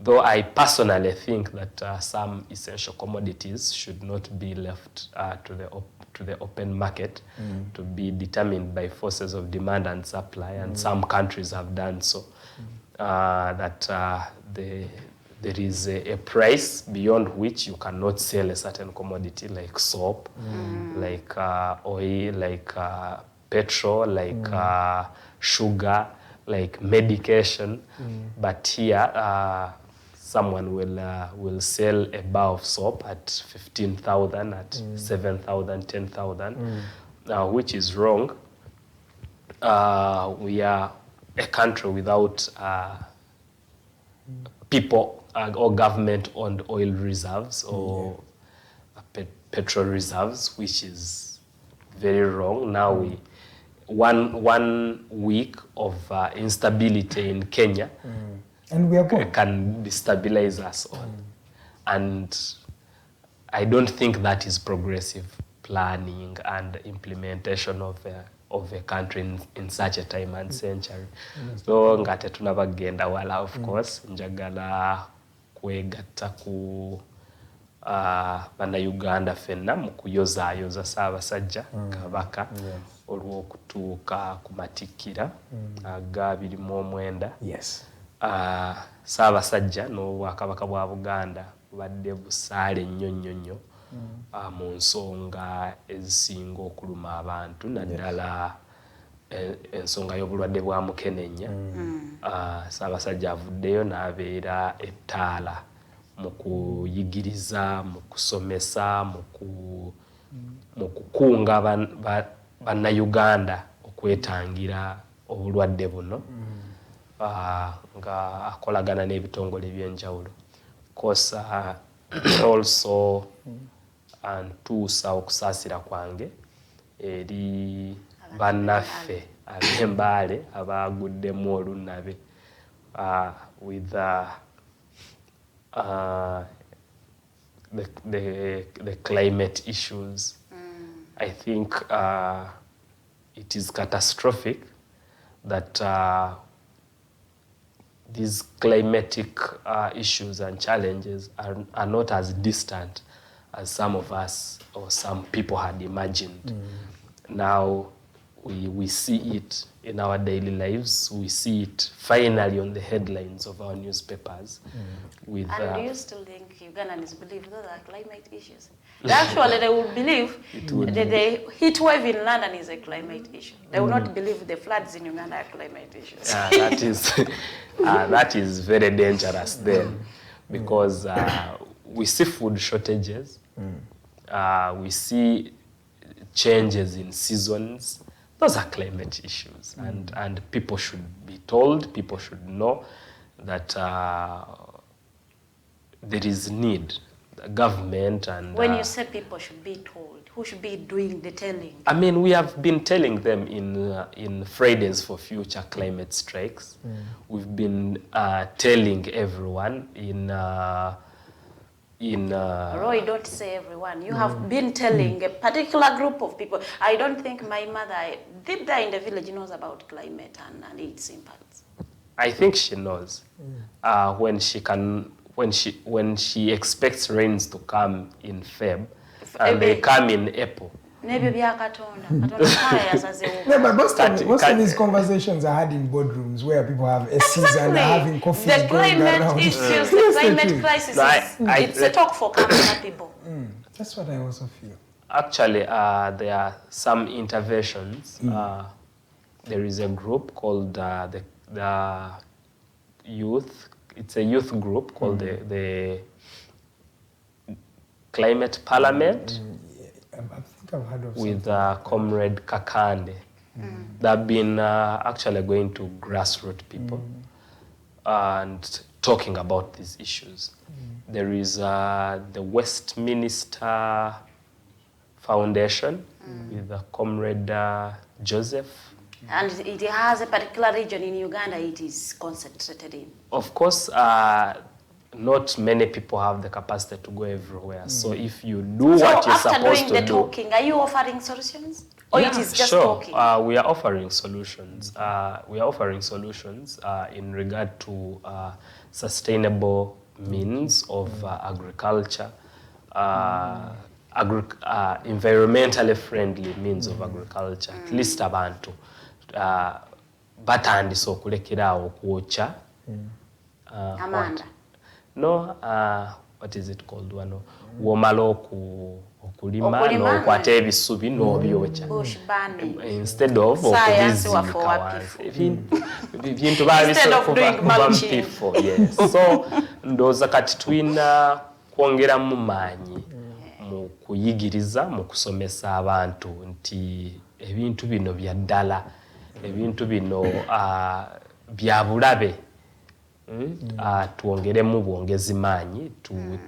Though I personally think that some essential commodities should not be left to the open market to be determined by forces of demand and supply, and some countries have done so. There is a price beyond which you cannot sell a certain commodity, like soap, like oil, like petrol, like sugar, like medication. But here, someone will sell a bar of soap at 15,000, at 7,000, 10,000, which is wrong. We are a country without people or government-owned oil reserves or petrol reserves, which is very wrong. Now one week of instability in Kenya and we are can destabilize us all. And I don't think that is progressive planning and implementation of a country in such a time and century. So ngate tunabagenda wala, of course, njagala kwegatta ku bannayuganda ffenna mu kuyozaayoza Ssaabasajja Kabaka olw'okutuuka ku matikkira aga 29. Yes. Ssaabasajja n'Obwakabaka bwa Buganda badde busaale nnyo mu nsonga ezisinga okuluma abantu, naddala ensonga y'obulwadde bwa mukenenya. Ssaabasajja avuddeyo n'abeera ettaala mu kuyigiriza, mu kusomesa, mu kukunga bannayuganda okwetangira obulwadde buno nga akolagana n'ebitongole ebyenjawulo kosa also ntuusa okusaasira kwange eri bannaffe ab'embaale abaguddemu olunabe with the climate issues. I think it is catastrophic that these climatic issues and challenges are not as distant as some of us or some people had imagined. Now we see it in our daily lives. We see it finally on the headlines of our newspapers. With, and do you still think Ugandans believe those are climate issues? Actually, they will believe that the heat wave in London is a climate issue. They will not believe the floods in Uganda are climate issues. That is very dangerous then, because we see food shortages, we see changes in seasons. Those are climate issues, and people should be told, people should know that there is need. The government and... When you say people should be told, who should be doing the telling? I mean, we have been telling them in Fridays for Future climate strikes. We've been telling everyone Roy, don't say everyone. You have been telling a particular group of people. I don't think my mother, deep there in the village, knows about climate and its impacts. I think she knows. When she expects rains to come in Feb, and they come in April. Yeah, but most of these conversations are had in boardrooms where people have SCs and are having coffee. The climate issues, the climate crisis, it's a talk for Canada people. That's what I also feel. Actually, there are some interventions. There is a group called the youth. It's a youth group called the Climate Parliament. I think I've heard of with Comrade Kakande. They've been actually going to grassroots people and talking about these issues. There is the Westminster Foundation with Comrade Joseph. And it has a particular region in Uganda it is concentrated in. Of course, not many people have the capacity to go everywhere. So if you do what you're supposed to do... So after doing the talking, are you offering solutions? Or it is just talking? We are offering solutions. We are offering solutions in regard to sustainable means of agriculture, environmentally friendly means of agriculture. At least abantu batandise okulekerawo okwokya. Amanda. No, what is it called? Womala okulima n'okwata ebisubi n'obyokya. Instead of okubizika ebintu babisoko. Yes. So ndowooza kati tulina kwongeramu maanyi mu kuyigiriza mu kusomesa abantu nti ebintu bino bya ddala, ebintu bino bya bulabe. Tuongeremu bwongezi maanyi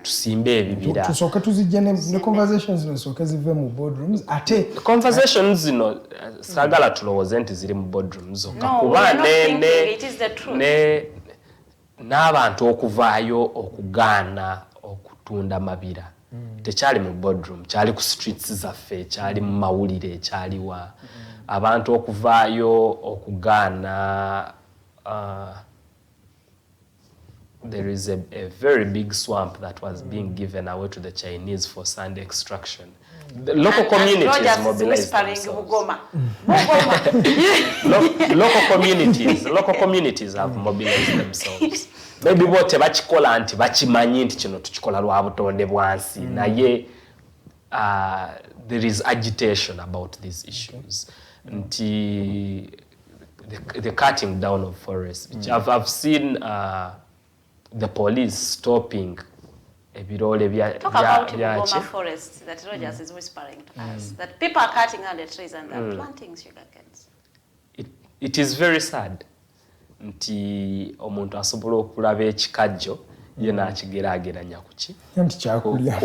tusimbe ebibira. Tusooke tuzijja ne conversations zino zisooke zive mu boardrooms ate conversations zino saagala tulowooze nti ziri mu boardrooms kuba n'abantu okuvaayo okugaana okutunda mabira tekyali mu boardroom, kyali ku streets zaffe, kyali mu mawulire, kyaliwa abantu okuvaayo okugaana. There is a very big swamp that was being given away to the Chinese for sand extraction. The local communities mobilized themselves. Local communities have mobilized themselves. Maybe bo tebakikola nti bakimanyi nti kino tukikola lwa butonde bwansi naye there is agitation about these issues. Nti the cutting down of forests, which I've seen the police stopping ebirole talk about Bungoma forest that Rogers is whispering to us that people are cutting out the trees and they're planting sugar canes. It is very sad nti omuntu asobola okulaba ekikajjo ye n'akigeraageranya kuki nti kyakulya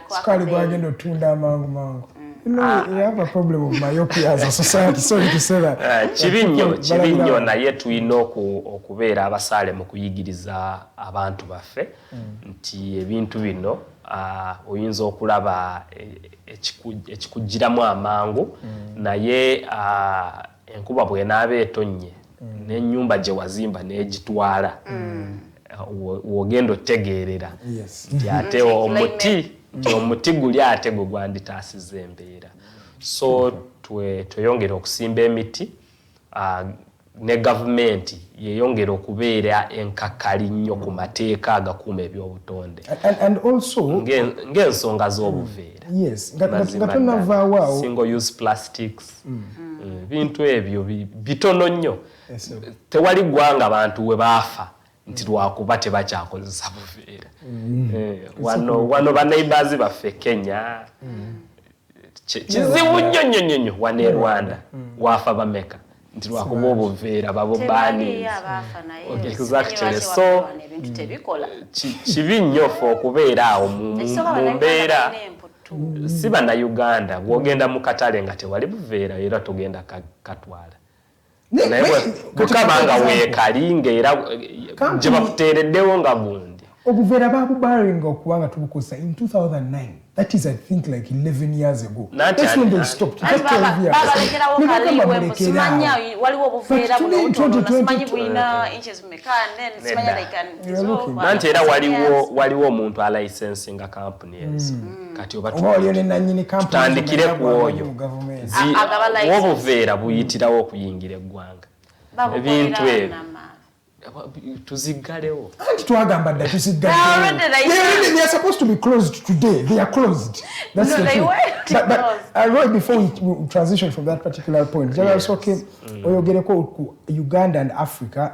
sukali gwagenda otunda amangu. You know, we have a problem of myopia as a society. Sorry to say that. Kibinyo naye tulina okubeera abasaale mu kuyigiriza abantu baffe nti ebintu bino oyinza okulaba ekikugiramu amangu naye enkuba bw'enaaba etonnye n'ennyumba gye wazimba n'egitwala wogenda otegeerera nti ate omuti guli ate gwe gwanditaasiza embeera. So tweyongera okusimba emiti ne gavumenti yeyongera okubeera enkakali nnyo ku mateeka agakuuma ebyobutonde and also ng'ensonga z'obuveera. Yes, nga tonavaawo single use plastics bintu ebyo bitono nnyo. Tewali ggwanga abantu we baafa nti lwakuba tebakyakozesa buveera. Wano baneighbours baffe Kenya kizibu nnyo wano e Rwanda waafa bameka nti lwakuba obuveera babobani. Exactly. So kibi nnyo ffe okubeera awo mu mbeera si bannayuganda bw'ogenda mu katale nga tewali buveera era togenda katwala naye bukabanga weekalinga era gye bakuteereddewo nga bundi obuveera babubaringa okubanga tubukozesa in 2009. That is, I think, like 11 years ago. That's when they stopped. That's 12 years. Nanti era waliwo omuntu alicensinga companies kati oba tutandikire ku oyo obuveera buyitirawo okuyingira eggwanga ebintu ebyo tuziggalewo twagamba dda tuziggalewo. They are supposed to be closed today. They are closed. That's the truth. But right before we transition from that particular point, oyogereko ku Uganda and Africa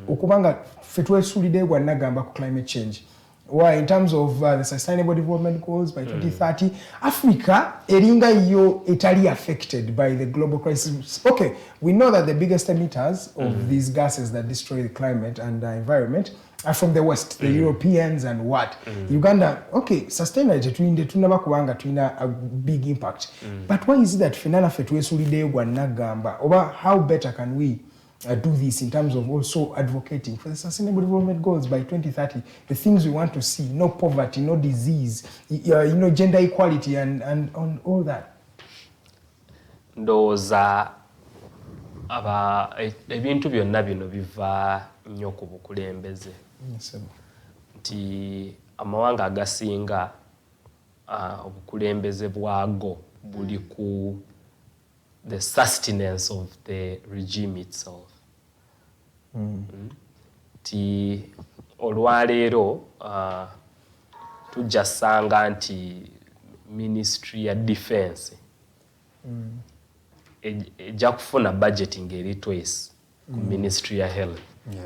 okubanga ffe twesuulidde bwannagamba ku climate change. Why, in terms of the Sustainable Development Goals by 2030, Africa eringa yo etali affected by the global crisis. Okay, we know that the biggest emitters of these gases that destroy the climate and the environment are from the West, the Europeans and what? Uganda, okay, sustainability tunaba kubanga tulina a big impact. But why is it that fenana ffe twesuulidde bwannagamba? Oba how better can we do this in terms of also advocating for the Sustainable Development Goals by 2030, the things we want to see, no poverty, no disease, gender equality and on all that? Ndowooza ebintu byonna bino biva nnyo ku bukulembeze. Nti amawanga agasinga obukulembeze bwago buli ku the sustenance of the regime itself. Ti olwaleero tujja sanga nti Ministry ya Defense ejja kufuna budgeting eri twice ku Ministry ya Health.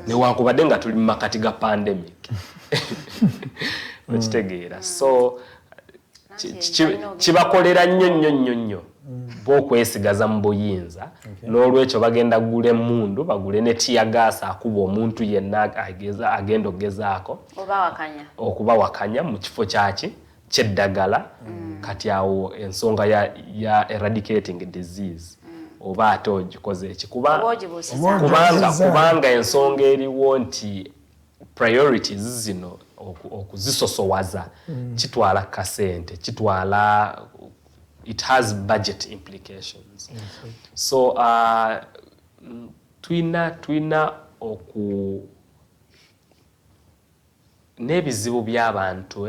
Newankubadde nga tuli mu makati ga pandemic. Okitegeera. So kibakolera nnyo bw'okwesigaza mu buyinza n'olwekyo bagenda gula emmundu bagule ne tiyagaasa akuba omuntu yenna agenda okugezaako okubawakanya mu kifo ky'eddagala kati awo ensonga ya eradicating disease oba ate ogikoze eki kubanga ensonga eriwo nti priorities zino okuzisosowaza kitwala kasente kitwala it has budget implications. So twina n'ebizibu by'abantu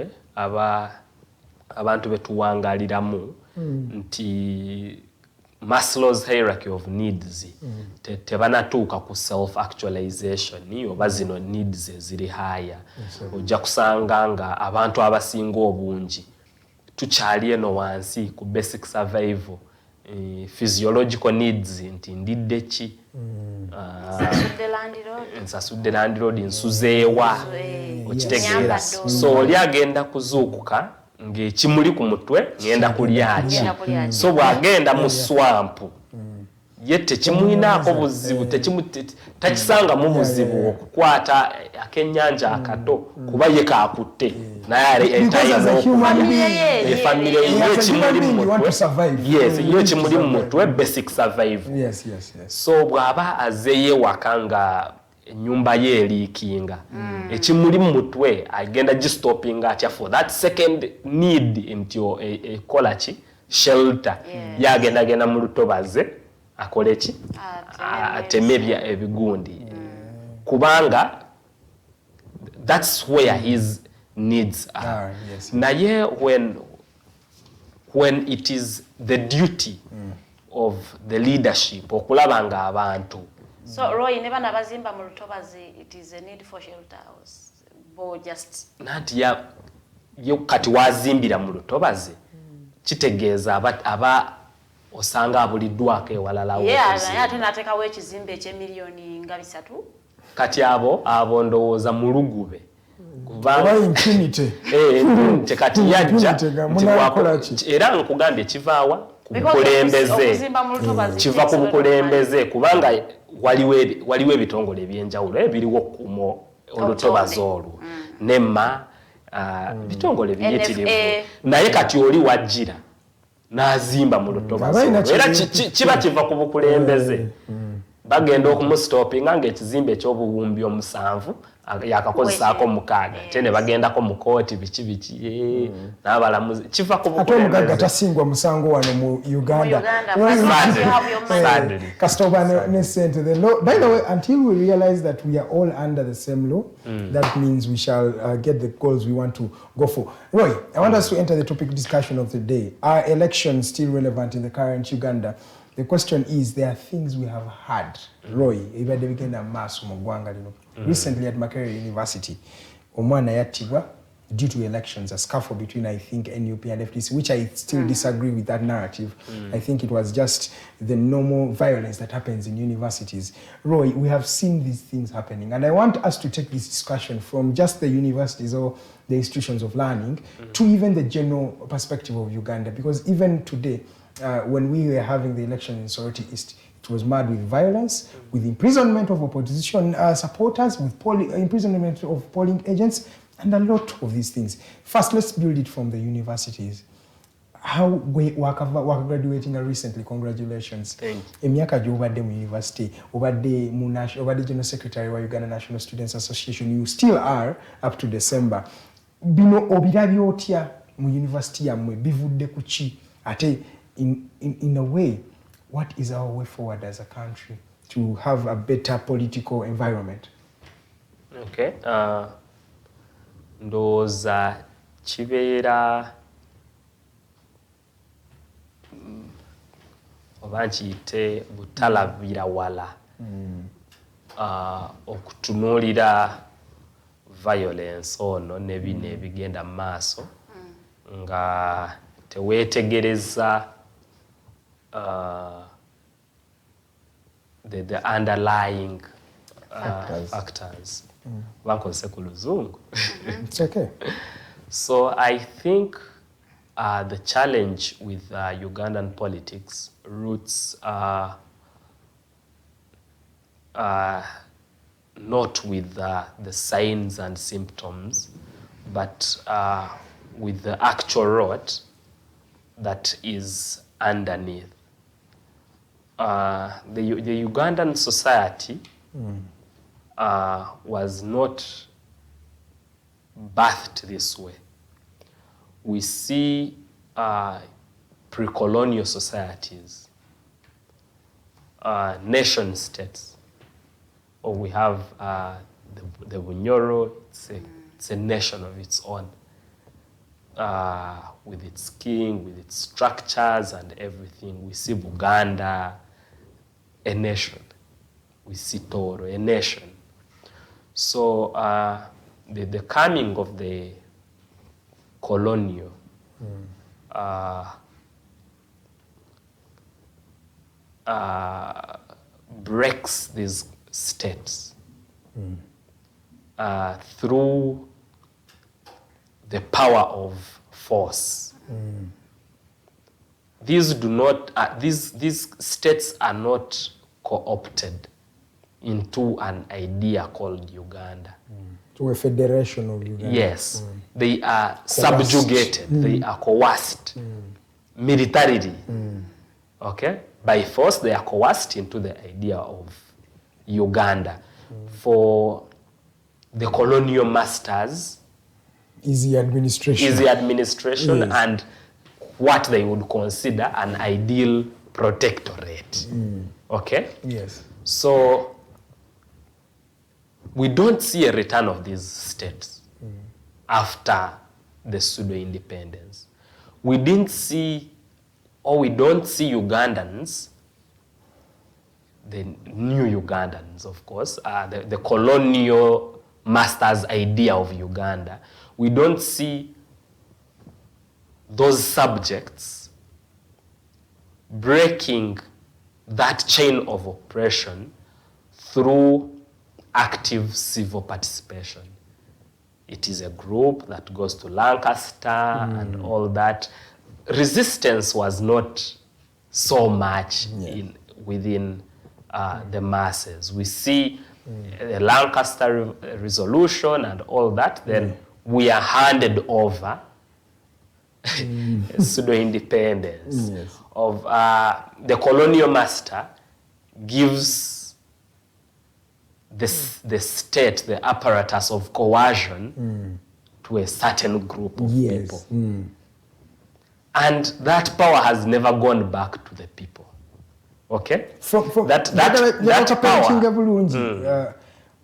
abantu betuwangaliramu nti Maslow's hierarchy of needs tebanatuuka ku self actualization oba zino needs eziri higher. Ojja kusanga nga abantu abasinga obungi tukyali eno wansi ku basic survival physiological needs nti ndidde ki nsasudde landlord nsuzeewa okitegeera so oli agenda kuzuukuka ng'ekimuli ku mutwe ngenda kulyaki so bw'agenda mu swampu ye tekimwinaako buzibu takisangamu buzibu okukwata akennyanja akato kuba ye kaakutte naye efamire yo ekimuli mu mutwe yo ekimuli mu mutwe basic survival so bw'aba azeeyo ewaka nga ennyumba ye eriikinga ekimuli mu mutwe agenda gistopinga atya for that second need nti ekola ki shelter yagendagenda mu lutobaze akole ki ateme ebigundi kubanga that's where his needs are naye when it is the duty of the leadership okulaba nga abantu so Roy ne bana bazimba mu lutobazi it is a need for shelter or just nanti yo kati wazimbira mu lutobazi kitegeeza aba osanga abuliddwako ewalalawo ate nateekawo ekizimbe eky'emiliyoni nga 3 kati abo ndowooza mu lugube kati yajja era nkugambye kivaawa ku bukulembeze kiva ku bukulembeze kubanga waliwo ebitongole ebyenjawulo ebiriwo okukuuma olutobazi olwo nemma bitongole biyitirivu naye kati oli wajjira n'azimba mu lutobazi era kiba kiva ku bukulembeze bagenda okumusitopinga ng'ekizimbe ekyobuwumbi 7 yakakozesaako 6 ate ne bagendako mu kooti biki n'abalamuzi kiva ku bukulembeze. Ate omugagga tasingwa musango wano mu Uganda. Kasitoba ne ssente. By the way, until we realize that we are all under the same law, that means we shall get the goals we want to go for. Roy, I want us to enter the topic discussion of the day. Are elections still relevant in the current Uganda? The question is, there are things we have had. Roy, recently at Makerere University, omwana yattibwa due to elections, a scuffle between, I think, NUP and FDC, which I still disagree with that narrative. I think it was just the normal violence that happens in universities. Roy, we have seen these things happening, and I want us to take this discussion from just the universities or the institutions of learning to even the general perspective of Uganda, because even today, when we were having the election in Soroti East, it was marred with violence, with imprisonment of opposition supporters, with imprisonment of polling agents, and a lot of these things. First, let's build it from the universities. How we were graduating recently, congratulations. Thank you. Emyaka gy'obadde mu university, obadde General Secretary wa Uganda National Students Association, you still are up to December. Bino obirabye otya mu university yammwe bivudde ku ki? Ate in a way, what is our way forward as a country to have a better political environment? Okay. Ndowooza kibeera oba nkiyite butalabira wala okutunuulira violence ono ne bino ebigenda mu maaso nga teweetegereza the underlying factors. It's okay. So I think the challenge with Ugandan politics roots not with the signs and symptoms, but with the actual rot that is underneath. The Ugandan society was not birthed this way. We see pre-colonial societies, nation states, or we have the Wuuno, it's a nation of its own, with its king, with its structures and everything. We see Buganda, a nation. We see Toro, a nation. So the coming of the colonial breaks these states through the power of force. These do not. These states are not co-opted into an idea called Uganda. To a federation of Uganda. Yes, they are subjugated. They are coerced militarily. Okay, by force they are coerced into the idea of Uganda. For the colonial masters, easy administration, yes. And what they would consider an ideal protectorate. Okay? Yes. So we don't see a return of these states after the pseudo-independence. We don't see Ugandans, the new Ugandans, of course, the colonial masters' idea of Uganda. We don't see those subjects breaking that chain of oppression through active civil participation. It is a group that goes to Lancaster and all that. Resistance was not so much within the masses. We see the Lancaster resolution and all that, then we are handed over pseudo-independence of the colonial master gives the state, the apparatus of coercion to a certain group of people. And that power has never gone back to the people. Okay? That power.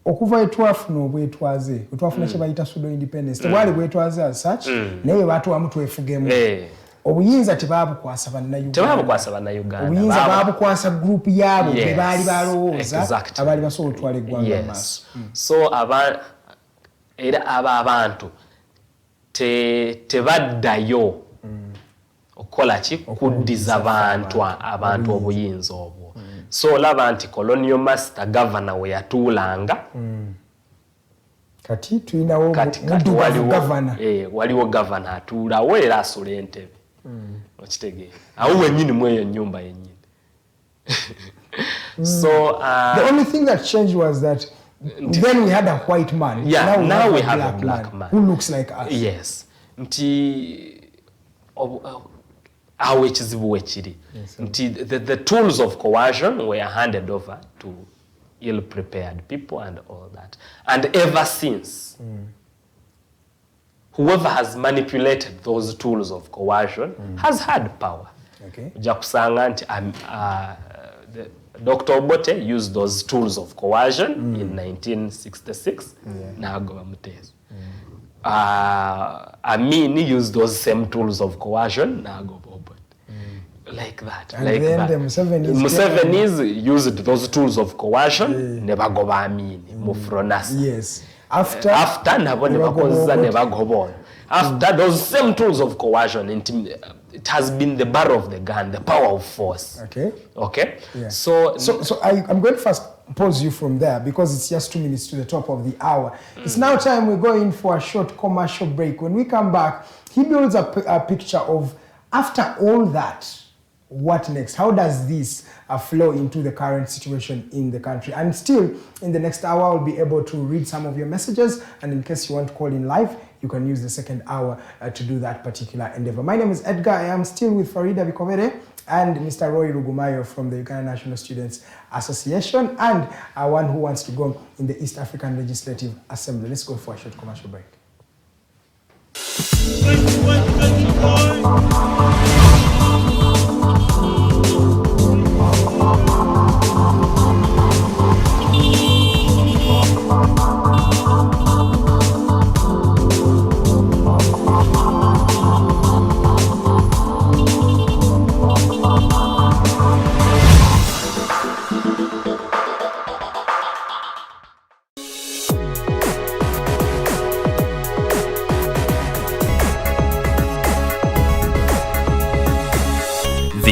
Okuva etwafuna obwetwaze etwafuna kye bayita pseudo independence tewali bwetwaze as such naye batuwamu twefugemu obuyinza tebabukwasa bannayuganda obuyinza babukwasa group yaabo be baali balowooza abaali basobola otwala eggwanga mu maaso. So era abantu tebaddayo okukola ki kuddiza abantu obuyinza obwo. So olaba nti colonial master governor we yatuulanga kati tulinawo governor waliwo governor atuulawo era asula entebe okitegeera awo wennyini mu eyo nnyumba yennyini. So the only thing that changed was that then we had a white man. Now we have a black man who looks like us. Yes. Nti awo ekizibu wekiri nti the tools of coercion were handed over to ill-prepared people and all that. And ever since, whoever has manipulated those tools of coercion has had power. Ojja kusanga nti Dr. Obote used those tools of coercion in 1966 n'agoba Muteesa. Amin used those same tools of coercion n'agoba Obote. Like that. And like then that. The Musevenis used those tools of coercion ne bagoba Amin mu Fronasi. Yes. After nabo ne bakozesa ne bagoba. After those same tools of coercion, it has been the barrel of the gun, the power of force. Okay. Yeah. So I'm going to first pause you from there because it's just 2 minutes to the top of the hour. It's now time we go in for a short commercial break. When we come back, he builds a picture of after all that, what next? How does this flow into the current situation in the country? And still, in the next hour, I'll be able to read some of your messages. And in case you want to call in live, you can use the second hour to do that particular endeavor. My name is Edgar. I am still with Farida Bikovere and Mr. Roy Rugumayo from the Uganda National Students Association and one who wants to go in the East African Legislative Assembly. Let's go for a short commercial break.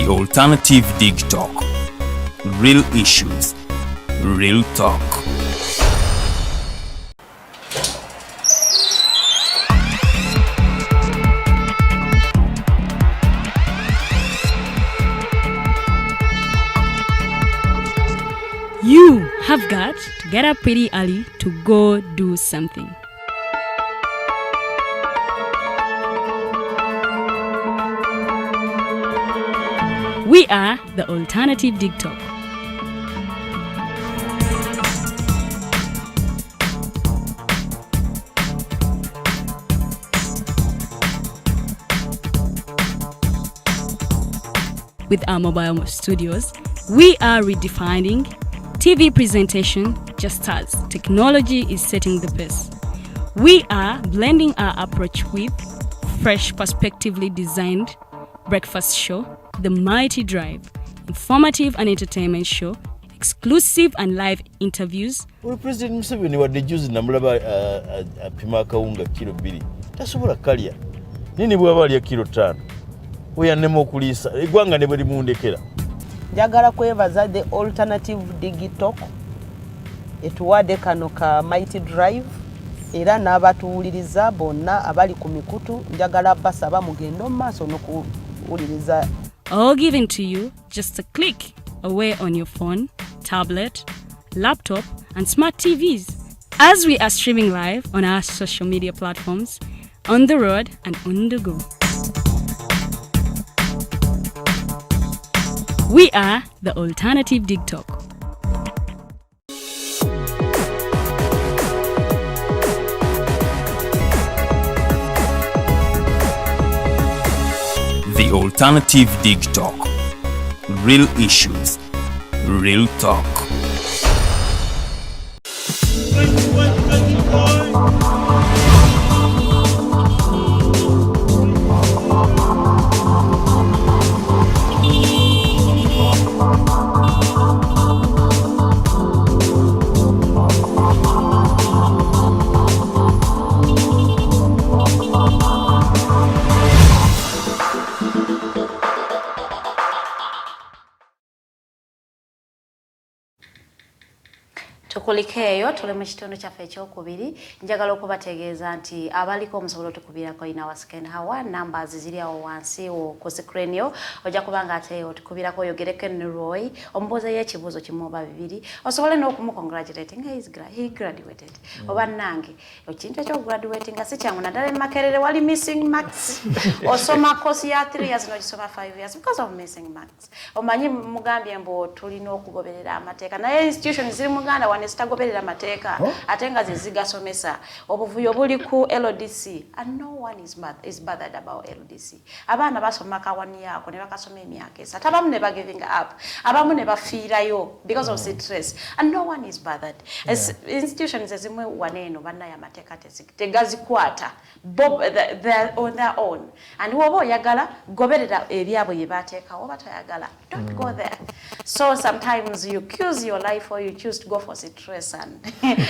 Alternative Dig Talk. Real issues, real talk. You have got to get up pretty early to go do something. We are the Alternative Dig Talk. With our mobile studios, we are redefining TV presentation just as technology is setting the pace. We are blending our approach with fresh, perspectively designed breakfast show, The Mighty Drive, informative and entertainment show, exclusive and live interviews. President Museveni wadde juzi namulaba apima akawunga kilo 2 tasobola kalya nini bwaba alya kilo 5 oyannema okuliisa eggwanga ne bwe limundekera. Njagala kwebaza the Alternative Dig Talk etuwadde kano ka Mighty Drive era n'abatuwuliriza bonna abali ku mikutu njagala basaba mugendo maaso n'okuwuliriza. All given to you just a click away on your phone, tablet, laptop and smart TVs as we are streaming live on our social media platforms, on the road and on the go. We are the Alternative Dig Talk. The Alternative Dig Talk. Real issues, real talk. Tukulikeeyo tuli mu kitundu kyaffe ekyokubiri njagala okubategeeza nti abaliko omusobola otukubirako ina wa second hour numbers ziri awo wansi ku screen yo ojja kubanga ate otukubirako oyogereko Roy omubuuza y'ekibuuzo kimu oba bibiri osobole n'okumukongratulate nga he graduated oba nange ekintu ekyograduating nga si kyangu naddala emakerere wali missing marks osoma course ya 3 years n'ogisoma 5 years because of missing marks omanyi mugambye mbu tulina okugoberera amateeka naye institutions ziri muganda nesitagoberera amateeka ate nga zizigasomesa obuvuyo buli ku LDC and no one is bothered about LDC. Abaana basoma kawani yako ne bakasoma emyaka esatu abamu ne bagiving up abamu ne bafiirayo because of stress and no one is bothered. As institutions ezimu waneeno bannayo amateeka tegazikwata they're on their own and woba oyagala goberera ebyabwe bye bateekawo oba toyagala don't go there. So sometimes you choose your life or you choose to go for stress and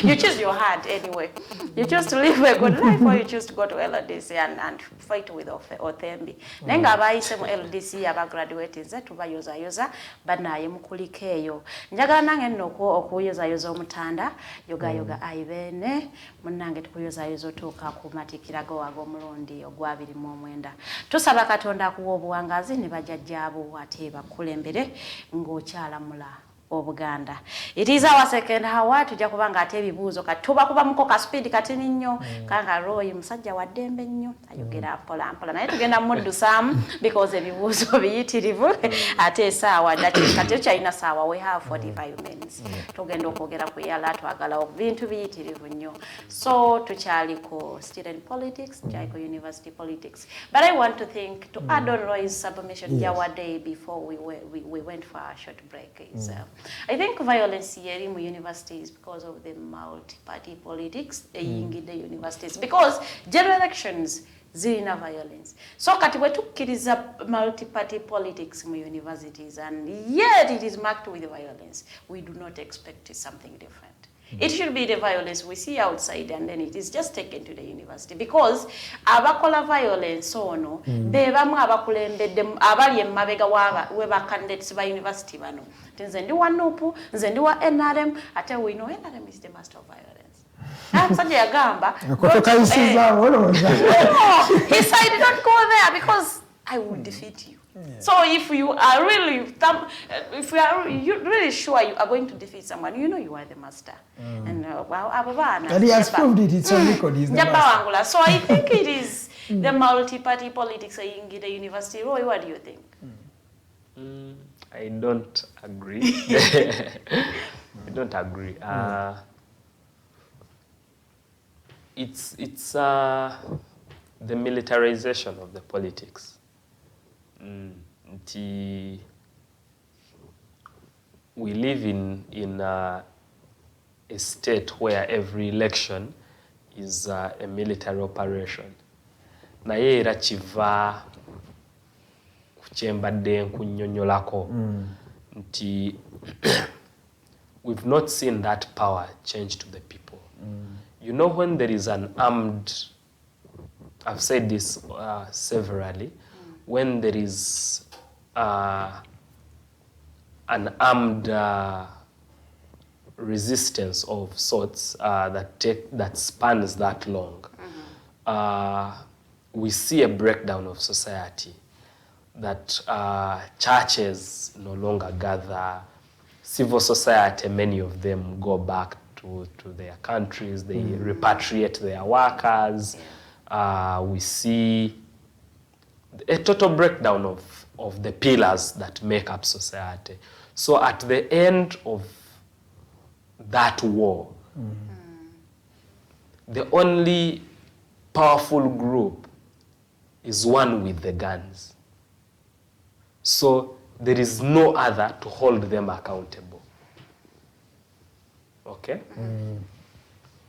you choose your heart anyway. You choose to live a good life or you choose to go to LDC and fight with Othembi. Nenga abayise mu LDC abagraduating ze tubayoza banaye mukulikeeyo. Njagala nange nno okuyoza omutanda yoga aibene munnange tukuyoza otuuka ku matikirago ag'omulundi ogwa 29. Tusaba Katonda akuwa obuwangazi ne bajjajjaabo ate bakulembere ng'okyalamula Obuganda. It is our second hour tujja kubanga ate ebibuuzo katuba kuba muko ka speed katini nnyo kanga Roy musajja wa ddembe nnyo ayogera mpola naye tugenda muddu sam because ebibuuzo biyitirivu ate esaawa dakika tekyalina saawa we have 45 minutes tugenda okwogera ku EALA twagala bintu biyitirivu nnyo so tukyaliko student politics tukyali university politics but I want to think to add on Roy's submission our day before we went for a short break is I think violence here in universities because of the multi-party politics in the universities because general elections zirina violence. So kati wetukkiriza multi-party politics in universities and yet it is marked with violence. We do not expect something different. It should be the violence we see outside and then it is just taken to the university because abakola violence ono be bamu abakulembedde abali emabega weba candidates ba university bano. Nze ndi wa NUP, nze ndi wa NRM, ate we know NRM is the master of violence. Musajja yagamba he said don't go there because I will defeat you. So if you are really really sure you are going to defeat someone, you know you are the master. And and he has proved it. It's on record. He's the master. So I think it is the multi-party politics in the university. Roy, what do you think? I don't agree. I don't agree. It's the militarization of the politics. We live in a state where every election is a military operation. Naye era kiva kukyembadde nkunnyonnyolako nti we've not seen that power change to the people. You know, when there is an armed, I've said this severally, when there is an armed resistance of sorts that spans that long, we see a breakdown of society, that churches no longer gather, civil society, many of them go back to their countries, they repatriate their workers. We see a total breakdown of the pillars that make up society. So at the end of that war, the only powerful group is one with the guns. So there is no other to hold them accountable. Okay?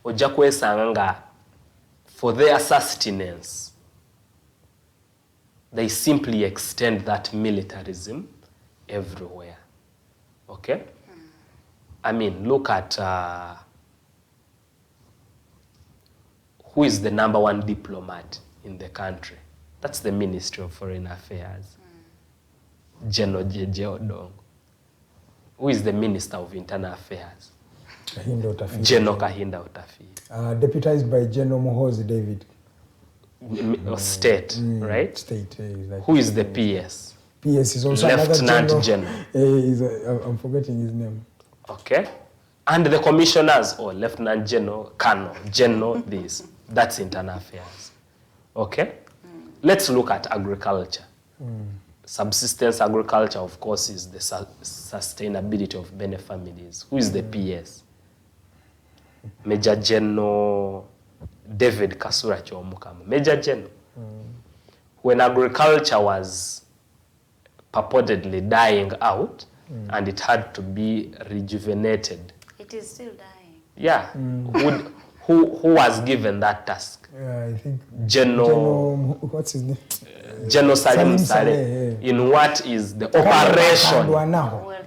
Ojja kwesanga nga for their sustenance, they simply extend that militarism everywhere. Okay? I mean, look at who is the #1 diplomat in the country. That's the Ministry of Foreign Affairs. General J.J. Odongo. Who is the Minister of Internal Affairs? General Kahinda Otafiri. Deputized by General Muhoozi David. State, right? State. Who is the PS? PS is also Lieutenant General. I'm forgetting his name. Okay. And the commissioners, or Lieutenant General, Kano, General, this. That's internal affairs. Okay? Let's look at agriculture. Subsistence agriculture, of course, is the sustainability of many families. Who is the PS? Major General David Kasura Chomukama. Major General. When agriculture was purportedly dying out and it had to be rejuvenated. It is still dying. Yeah. Who was given that task? I think General, what's his name? General Salim Saleh. In what is the operation?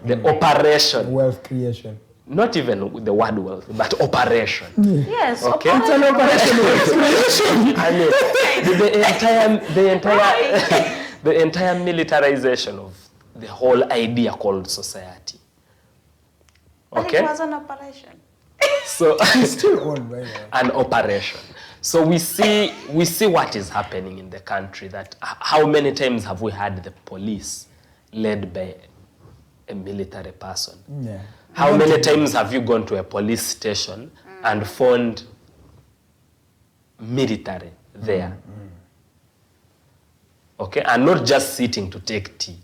The operation. Wealth creation. Not even the word wealth, but operation. Yes, okay. It's an operation. I mean, the entire militarization of the whole idea called society. Okay. It was an operation. So it's still on right now. An operation. So we see what is happening in the country. That how many times have we had the police led by a military person? Yeah. How many times have you gone to a police station and found military there? Okay, and not just sitting to take tea,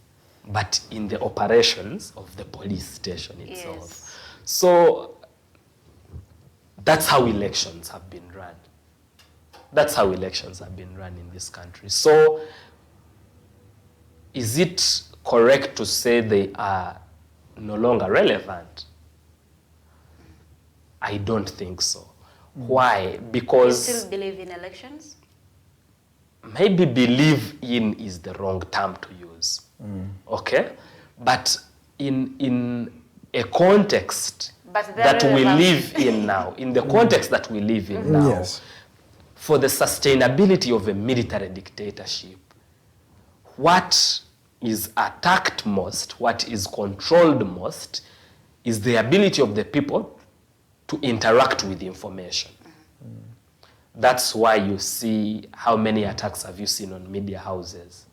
but in the operations of the police station itself. Yes. So that's how elections have been run. That's how elections have been run in this country. So is it correct to say they are no longer relevant? I don't think so. Why? Because You still believe in elections? maybe believe in is the wrong term to use. Okay? But in a context But that we live in now, in the context that we live in now, Yes. for the sustainability of a military dictatorship, what is attacked most, what is controlled most, is the ability of the people to interact with information. That's why you see how many attacks have you seen on media houses?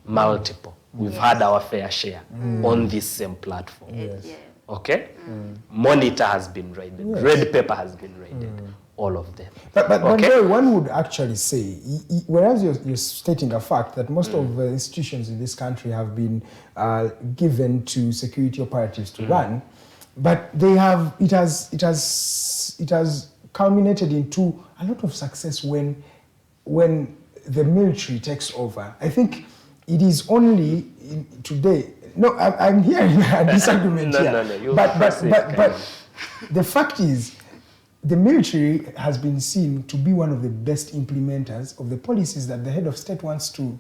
Multiple. We've had our fair share on this same platform. Okay? Monitor has been raided. Red Paper has been raided. All of them. But okay? one would actually say, whereas you're stating a fact that most of the institutions in this country have been given to security operatives to run, but it has culminated into a lot of success when the military takes over. I think it is only today. No, I'm hearing a disagreement here. No. But the fact is, the military has been seen to be one of the best implementers of the policies that the head of state wants to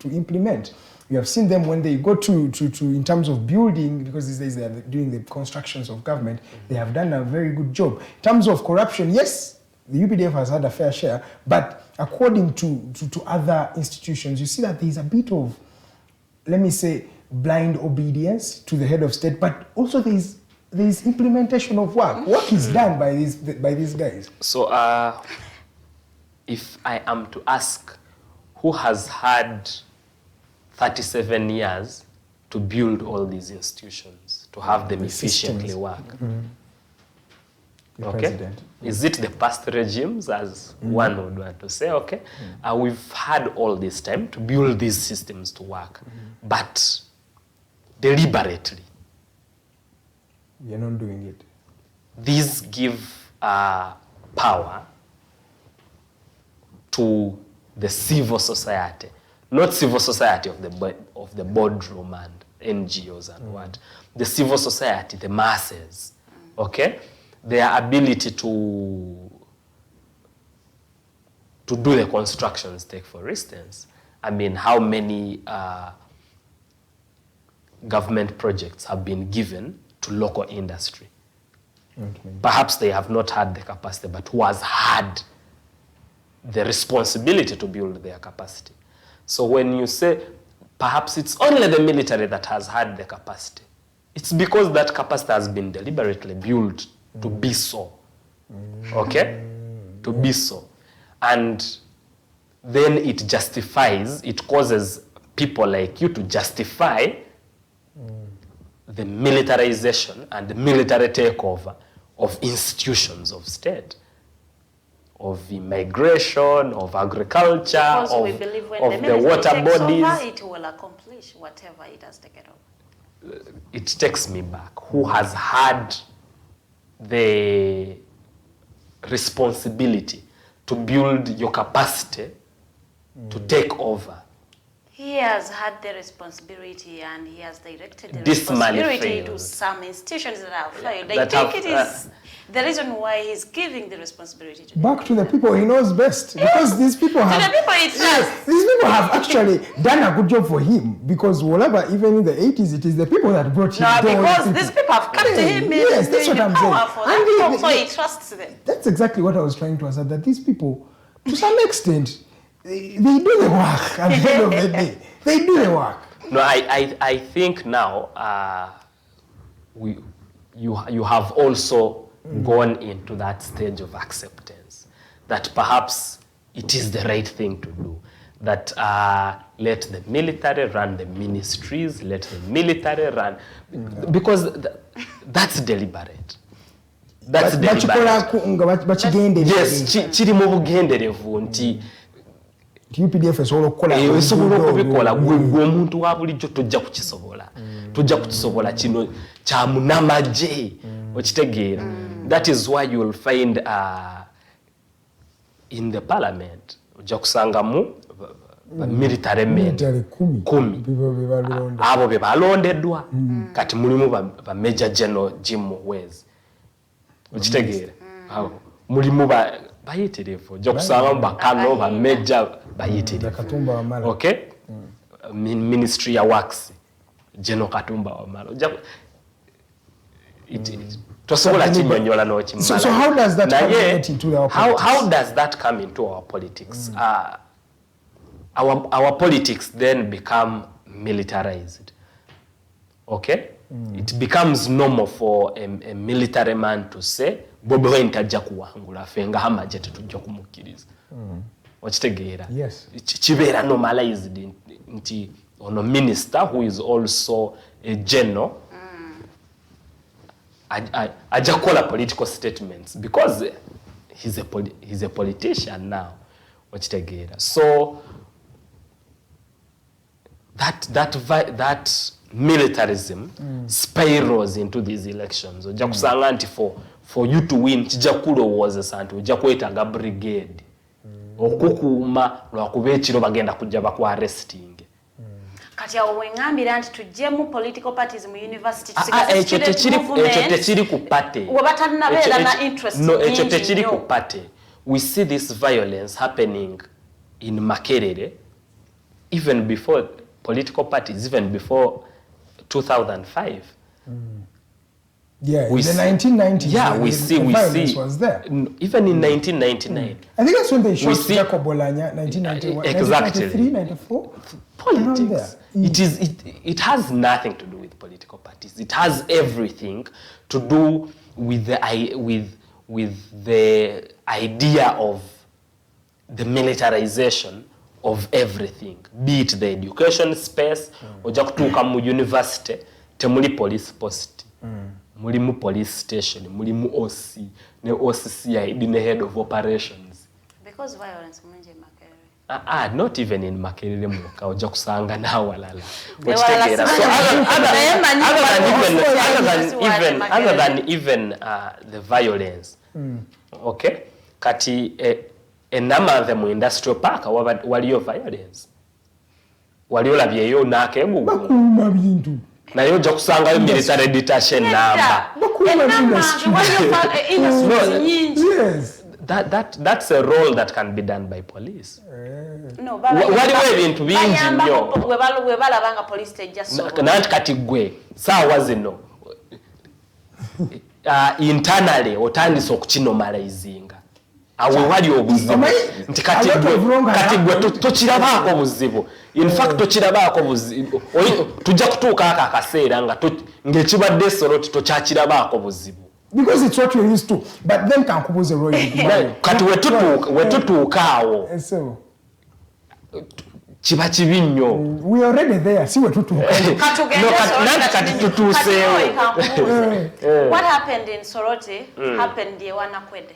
implement. You have seen them when they go to in terms of building, because these days they are doing the constructions of government, they have done a very good job. In terms of corruption, yes, the UPDF has had a fair share, but according to other institutions, you see that there is a bit of, let me say, blind obedience to the head of state, but also there is implementation of work. Work is done by these guys. So if I am to ask who has had 37 years to build all these institutions, to have them efficiently work, The okay? president. Is it the past regimes, as one would want to say, okay? We've had all this time to build these systems to work, but deliberately, We are not doing it. these give power to the civil society, not civil society of the boardroom and NGOs and what, the civil society, the masses, okay? Their ability to do the constructions, take for instance. I mean, how many government projects have been given to local industry? Perhaps they have not had the capacity, but who has had the responsibility to build their capacity? So when you say perhaps it's only the military that has had the capacity, it's because that capacity has been deliberately built to be so. Okay? To be so. And then it justifies, it causes people like you to justify the militarization and the military takeover of institutions of state, of immigration, of agriculture, Because of, we believe when of the the military water takes bodies. over, it will accomplish whatever it has taken over. It takes me back. Who has had the responsibility to build your capacity to take over? He has had the responsibility and he has directed the This man responsibility to failed. some institutions that have failed. I that think have, it is the reason why he's giving the responsibility to Back to the people he knows best, because these people have. the people he trusts. These people have actually done a good job for him, because whatever, even in the 80s, it is the people that brought him. No, down. because these people have kept him in, Yes, that's in what I'm power saying. for And that long, they- so he trusts them. That's exactly what I was trying to answer, that these people, to some extent, they do the work at the end of the day. They do the work. No, I think now you have also gone into that stage of acceptance that perhaps it is the right thing to do. That let the military run the ministries, let the military run, because that's deliberate. That's deliberate. Yes, kiri mu bugenderevu nti UPDF esobola okukola esobola okubikola gwe omuntu wa bulijjo tojja kukisobola. Tojja kukisobola kino kya munamagye okitegeera. That is why you will find in the parliament ojja kusangamu military men 10 abo be balondeddwa kati mulimu ba Major General Jim Wes okitegeera mulimu bayitirivu ojja kusangamu ba Kano ba Major bayitirivu okay Ministry ya Works General Katumba Wamala tosobola kinyonyola n'okimala. So how does that come into our politics? How does that come into our politics? Our politics then become militarized. Okay? It becomes normal for a military man to say, Bobi Wine tajja kuwangula fenga hamaje tetujja kumukiriza. Okitegeera. Yes. Kibeera normalized nti ono minister who is also a general ajja kukola political statements because he's a politician now. Okitegeera. So that militarism spirals into these elections. Ojja kusanga nti for you to win kijja kulowoozesa nti ojja kwetaaga brigade okukuuma lwakuba ekiro bagenda kujja bakwarresting. Kati awo wengambira nti tujjemu political parties mu university ekyo tekiri ku party. Webatalinabeera na interest. No, ekyo tekiri ku party. We see this violence happening in Makerere even before political parties, even before 2005. Yeah, in the 1990s. Yeah, we see. Violence was there. Even in 1999. I think that's when they shot Jacob Bolanya, 1991. Exactly. 1993, 94. Politics. It has nothing to do with political parties. It has everything to do with the idea of the militarization of everything, be it the education space, ojja kutuuka mu university temuli police post, mulimu police station, mulimu OC, ne OCCID, ne head of operations. Because violence munje Makerere. Not even in Makerere muka ojja kusanga nawalala. Other than even the violence. Okay? Kati enama mu industrial park waliyo violence. Waliyo labyeyo nakegugu. Bakuma bintu. Nayo ojja kusangayo military detention number. Yes. That's a role that can be done by police. No, waliwo ebintu bingi nnyo. Webalabanga police tejja so. Nanti kati gwe saawa zino internally otandise okukinomalizinga. Awe wali obuzibu nti kati gwe tokirabaako obuzibu. In fact tokirabaako obuzibu. Tujja kutuuka akaseera ng'ekibadde Soroti tokyakirabaako obuzibu. Because it's what you're used to. But then kankubuze Roy. Kati wetutuuka awo. Kiba kibi nnyo. We already there. Si wetutuuka. Kati tutuuseewo. What happened in Soroti happened in Wanakwede.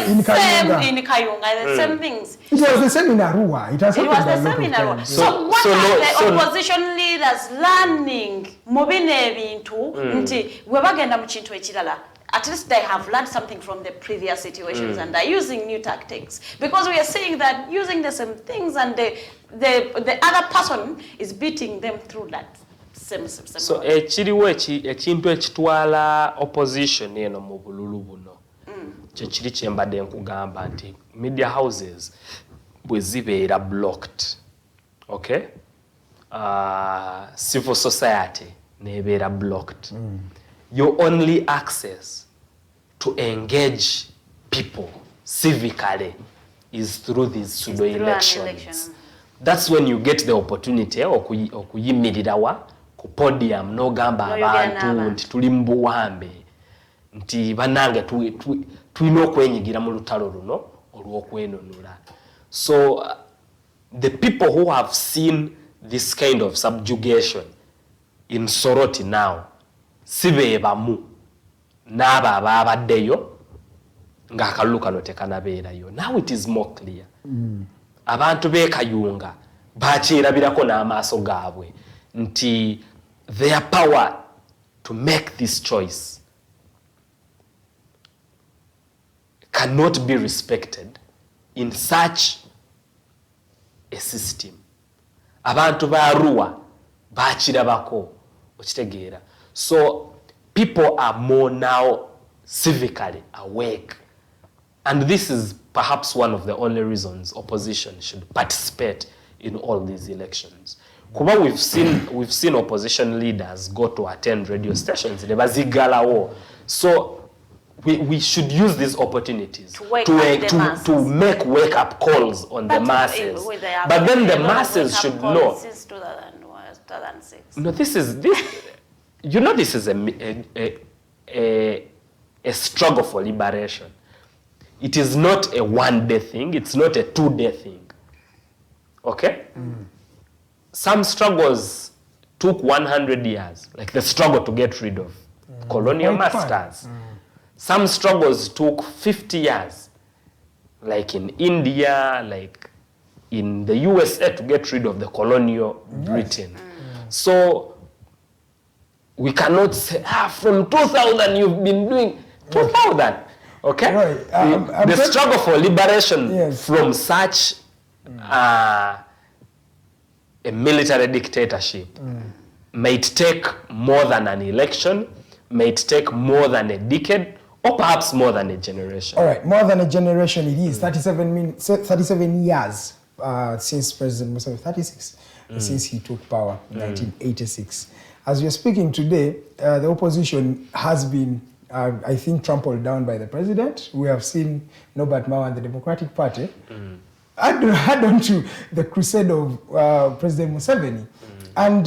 In Kayunga, the same things. It was the same in Arua. It was the same in Arua. So what are the opposition leaders learning? Mubine bintu nti webagenda mu kintu ekirala. At least they have learned something from the previous situations and are using new tactics. Because we are seeing that using the same things and the other person is beating them through that same. So ekiriwo ekintu ekitwala opposition eno mu bululu buno. Kyekiri kyembadde nkugamba nti media houses bwe zibeera blocked. Okay? Civil society nebeera blocked. Your only access to engage people civically is through these pseudo elections. That's when you get the opportunity okuyimirirawa ku podium n'ogamba abantu nti tuli mu buwambe nti banange tulina okwenyigira mu lutalo luno olw'okwenunula. So the people who have seen this kind of subjugation in Soroti now sibeebamu n'abo ababaddeyo ng'akalulu kano tekanabeerayo. Now it is more clear. Abantu beekayunga bakyerabirako n'amaaso gaabwe nti their power to make this choice cannot be respected in such a system. Abantu ba Arua bakirabako okitegeera. So people are more now civically awake. And this is perhaps one of the only reasons opposition should participate in all these elections. Kuba we've seen opposition leaders go to attend radio stations. So we should use these opportunities to make wake-up calls on the masses. But then the masses should know. Since 2006. No, this is a struggle for liberation. It is not a one-day thing. It's not a two-day thing. Okay? Some struggles took 100 years, like the struggle to get rid of colonial masters. Some struggles took 50 years, like in India, like in the USA, to get rid of the colonial Britain. So we cannot say, from 2000 you've been doing 2000. Okay? Right. The struggle for liberation from such a military dictatorship might take more than an election, might take more than a decade, or perhaps more than a generation. All right, more than a generation it is. 37 years since President Museveni, 36, since he took power in 1986. As we are speaking today, the opposition has been, I think, trampled down by the president. We have seen Norbert Mao and the Democratic Party add on to the crusade of President Museveni. And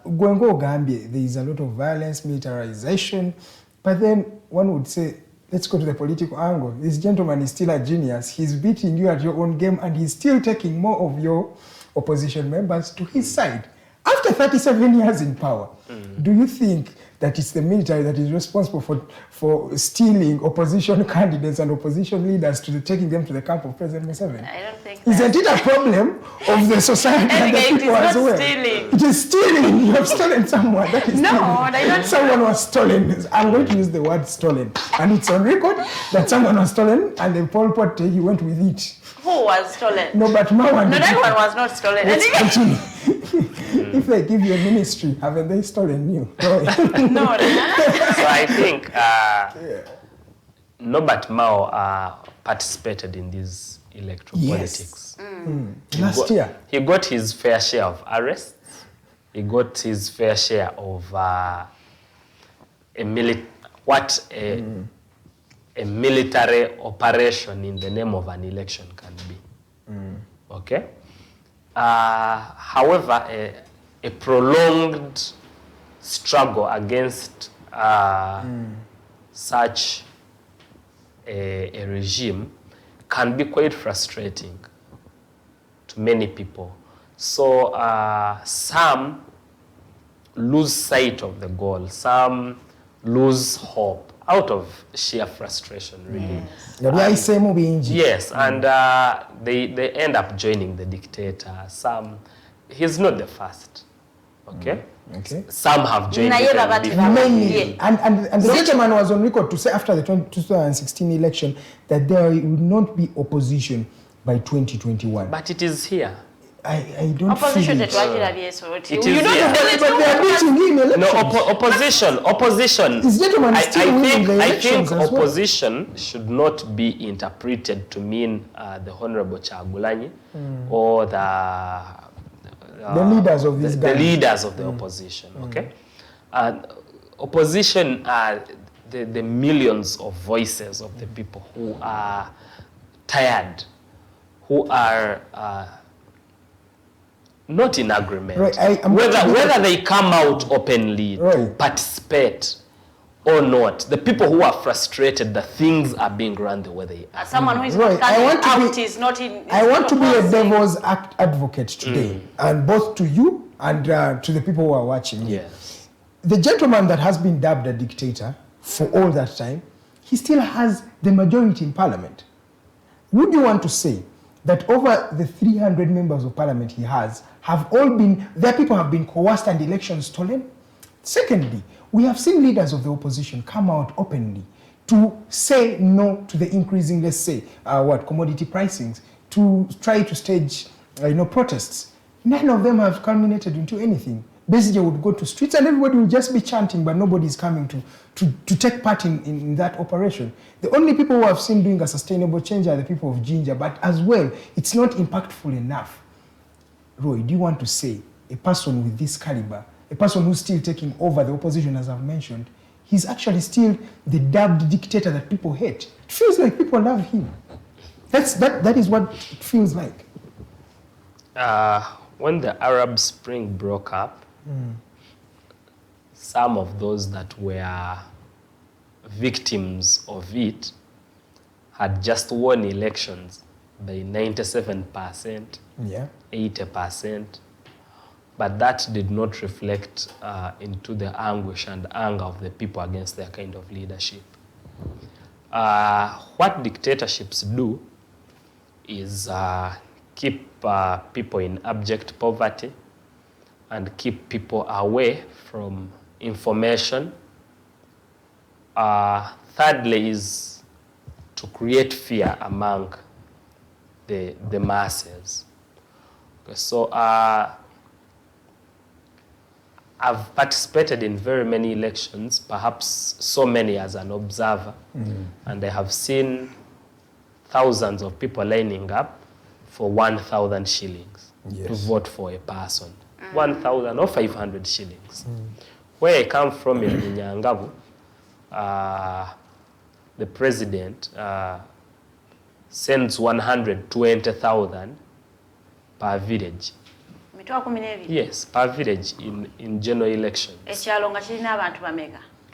Gwengo Gambia, there is a lot of violence, militarization. But then one would say, let's go to the political angle. This gentleman is still a genius. He's beating you at your own game, and he's still taking more of your opposition members to his side. After 37 years in power, do you think that it's the military that is responsible for stealing opposition candidates and opposition leaders to taking them to the camp of President Museveni? I don't think Isn't it a problem of the society and the people as well? Stealing. It is stealing. You have stolen someone. That is stealing. I don't. Someone was stolen. I'm going to use the word stolen. And it's on record that someone was stolen and the Pol Pot, he went with it. Who was stolen? No, but Mao and that one was not stolen. Let's continue. If they give you a ministry, haven't they stolen you? No. So I think Norbert Mao participated in this electoral politics. Last year. He got his fair share of arrests. He got his fair share of a military operation in the name of an election can be. Okay? However, a prolonged struggle against such a regime can be quite frustrating to many people. So some lose sight of the goal, some lose hope out of sheer frustration, really. Yes, and they end up joining the dictator. Some, he's not the first, okay? Okay. Some have joined it. Many. And the gentleman was on record to say after the 2016 election that there will not be opposition by 2021. But it is here. I don't opposition feel it. It is but they are beating him. No, opposition. This gentleman is still winning the elections. I think opposition should not be interpreted to mean the Honorable Kyagulanyi or the leaders of these guys. The leaders of the opposition, okay? Opposition are the millions of voices of the people who are tired, who are not in agreement. Right, whether they come out openly to participate or not, the people who are frustrated that things are being run the way they are. Someone who is not coming out is not in. I want to be a devil's advocate today, and both to you and to the people who are watching. Yes. The gentleman that has been dubbed a dictator for all that time, he still has the majority in parliament. Would you want to say that over the 300 members of parliament he has, have all been, their people have been coerced and elections stolen? Secondly, we have seen leaders of the opposition come out openly to say no to the increasing, let's say, commodity pricings, to try to stage, protests. None of them have culminated into anything. Basically, would go to streets and everybody will just be chanting, but nobody is coming to take part in that operation. The only people who have seen doing a sustainable change are the people of Ginger, but as well, it's not impactful enough. Roy, do you want to say a person with this caliber, a person who's still taking over the opposition, as I've mentioned, he's actually still the dubbed dictator that people hate. It feels like people love him. That is what it feels like. When the Arab Spring broke up, some of those that were victims of it had just won elections by 97%, 80%, but that did not reflect into the anguish and anger of the people against their kind of leadership. What dictatorships do is keep people in abject poverty and keep people away from information. Thirdly is to create fear among the masses. Okay, so I've participated in very many elections, perhaps so many as an observer, and I have seen thousands of people lining up for 1,000 shillings to vote for a person. 1,000 or 500 shillings. Where I come from in Nyangabu, the president sends 120,000 per village. Yes, per village in general elections.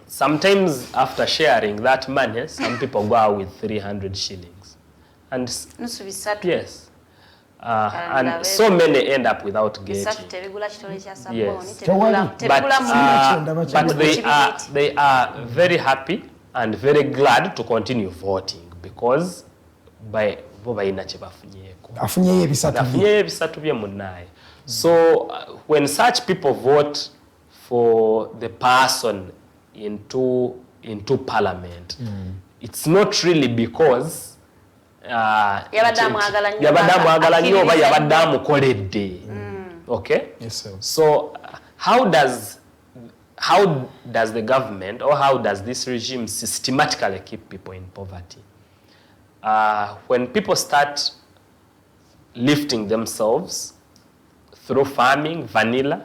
Sometimes after sharing that money, some people go out with 300 shillings. And yes. And so many end up without getting. Yes. But they are very happy and very glad to continue voting because by so when such people vote for the person into parliament, it's not really because okay? Yes, sir. So how does the government or how does this regime systematically keep people in poverty? When people start lifting themselves through farming, vanilla,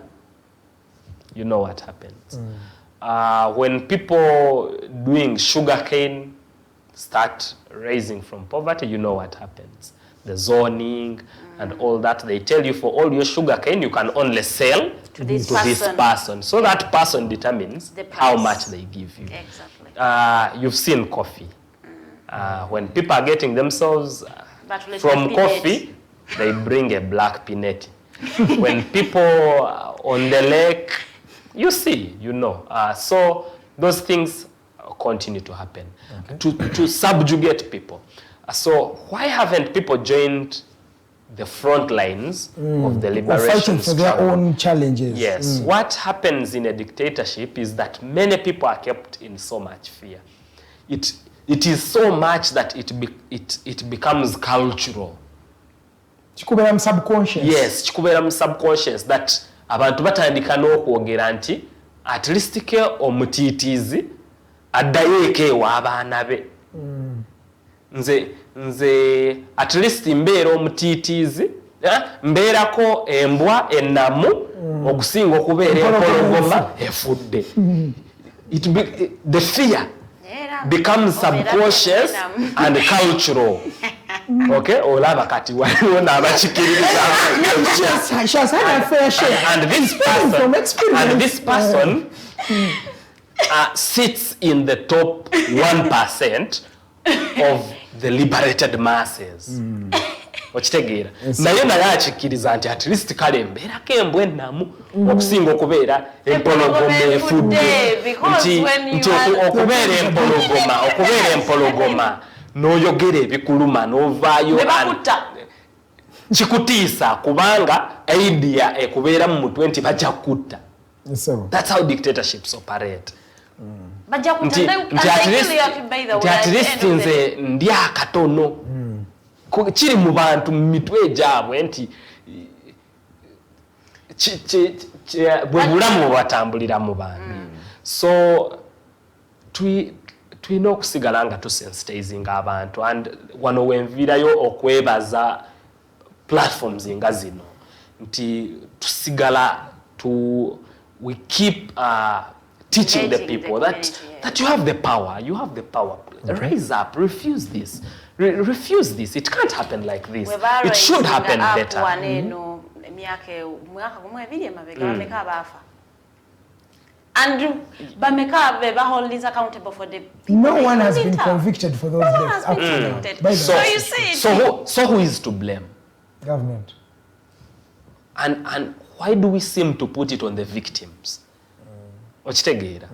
you know what happens. When people doing sugarcane start rising from poverty, you know what happens. The zoning and all that, they tell you for all your sugarcane, you can only sell to this person. So that person determines how much they give you. Exactly. You've seen coffee. When people are getting themselves from coffee, they bring a black peanut. When people on the lake, you see, you know. So those things continue to happen to subjugate people. So why haven't people joined the front lines of the liberation fighting for their own challenges? Yes. What happens in a dictatorship is that many people are kept in so much fear. It is so much that it becomes cultural. Chikubeera subconscious. Yes, chikubeera subconscious that abantu batandika n'okwogera nti at least ke omutiitiizi addayo eka ew'abaana be. Nze at least mbeera omutiitiizi, mbeerako embwa ennamu okusinga okubeera empologoma efudde. The fear becomes subconscious and cultural. Okay, olaba kati waliwo n'abakikiririza. And this person sits in the top 1% of the liberated masses. Okitegeera. Naye akikkiriza nti at least kale mbeerako embwa ennamu okusinga okubeera empologoma efudde. Nti okubeera empologoma n'oyogera ebikuluma n'ovaayo kikutiisa kubanga idea ekubeera mu mutwe nti bajja kutta. That's how dictatorships operate. Nti at least nze ndi akatono kiri mu bantu mu mitwe gyabwe nti bwe bulamu bwatambulira mu bantu. So tulina okusigala nga tusensitizing abantu, and wano wenvirayo okwebaza platforms nga zino nti tusigala we keep teaching the Engaging people the that community, yeah. that you have the power. You have the power. Rise up. Refuse this. Refuse this. It can't happen like this. It should happen better. And bameka be hold is accountable for the people. No one has been convicted for those No one deaths. has been up to now. convicted. By the So way. you see, So who is to blame? Government. And why do we seem to put it on the victims? Okitegeera.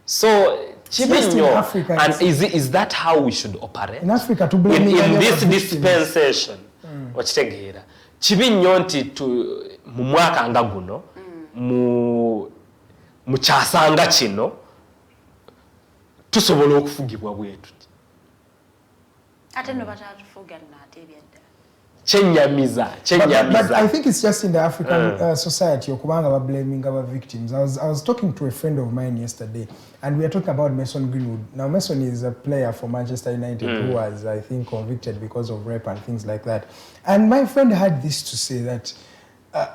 So Just in Africa, and is that how we should operate? In Africa, to blame in this dispensation. Okitegeera. Kibi nnyo nti mu mwaka nga guno mu kyasanga kino tusobola okufugibwa bwetu. ate no batatufuga nate byadda. But I think it's just in the African society okubanga ba blaming our victims. I was talking to a friend of mine yesterday and we were talking about Mason Greenwood. Now Mason is a player for Manchester United who was, I think, convicted because of rape and things like that. And my friend had this to say that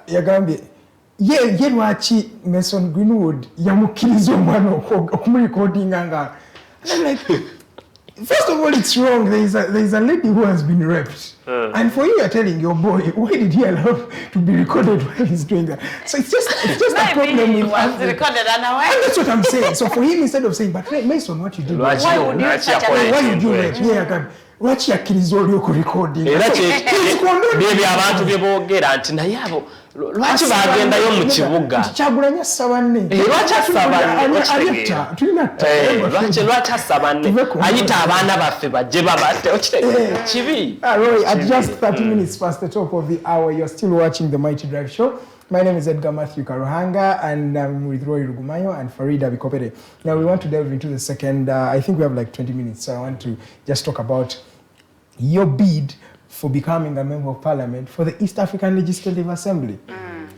yagambye ye lwaki Mason Greenwood yamukkiriza omwana okumurecordinga nga. And I'm like, first of all, it's wrong. There is a lady who has been raped. And for you are telling your boy, why did he allow to be recorded while he's doing that? So it's just a problem with Recorded and and that's what I'm saying. So for him, instead of saying, but Mason, what you did? Why would you such a Why did you rape? Yeah, lwaki yakkiriza oli okurecording? Era bye abantu bye boogera nti naye abo lwaki bagendayo mu kibuga Kyagulanyi assa banne. Lwaki assa banne? Lwaki assa banne? Ayita abaana baffe bajje babatte. Okitegeera kibi. Roy, at just 30 minutes past the top of the hour, you're still watching the Mighty Drive Show. My name is Edgar Matthew Karuhanga, and I'm with Roy Rugumayo and Farida Bikopere. Now we want to delve into the second, I think we have like 20 minutes, so I want to just talk about your bid for becoming a member of parliament for the East African Legislative Assembly.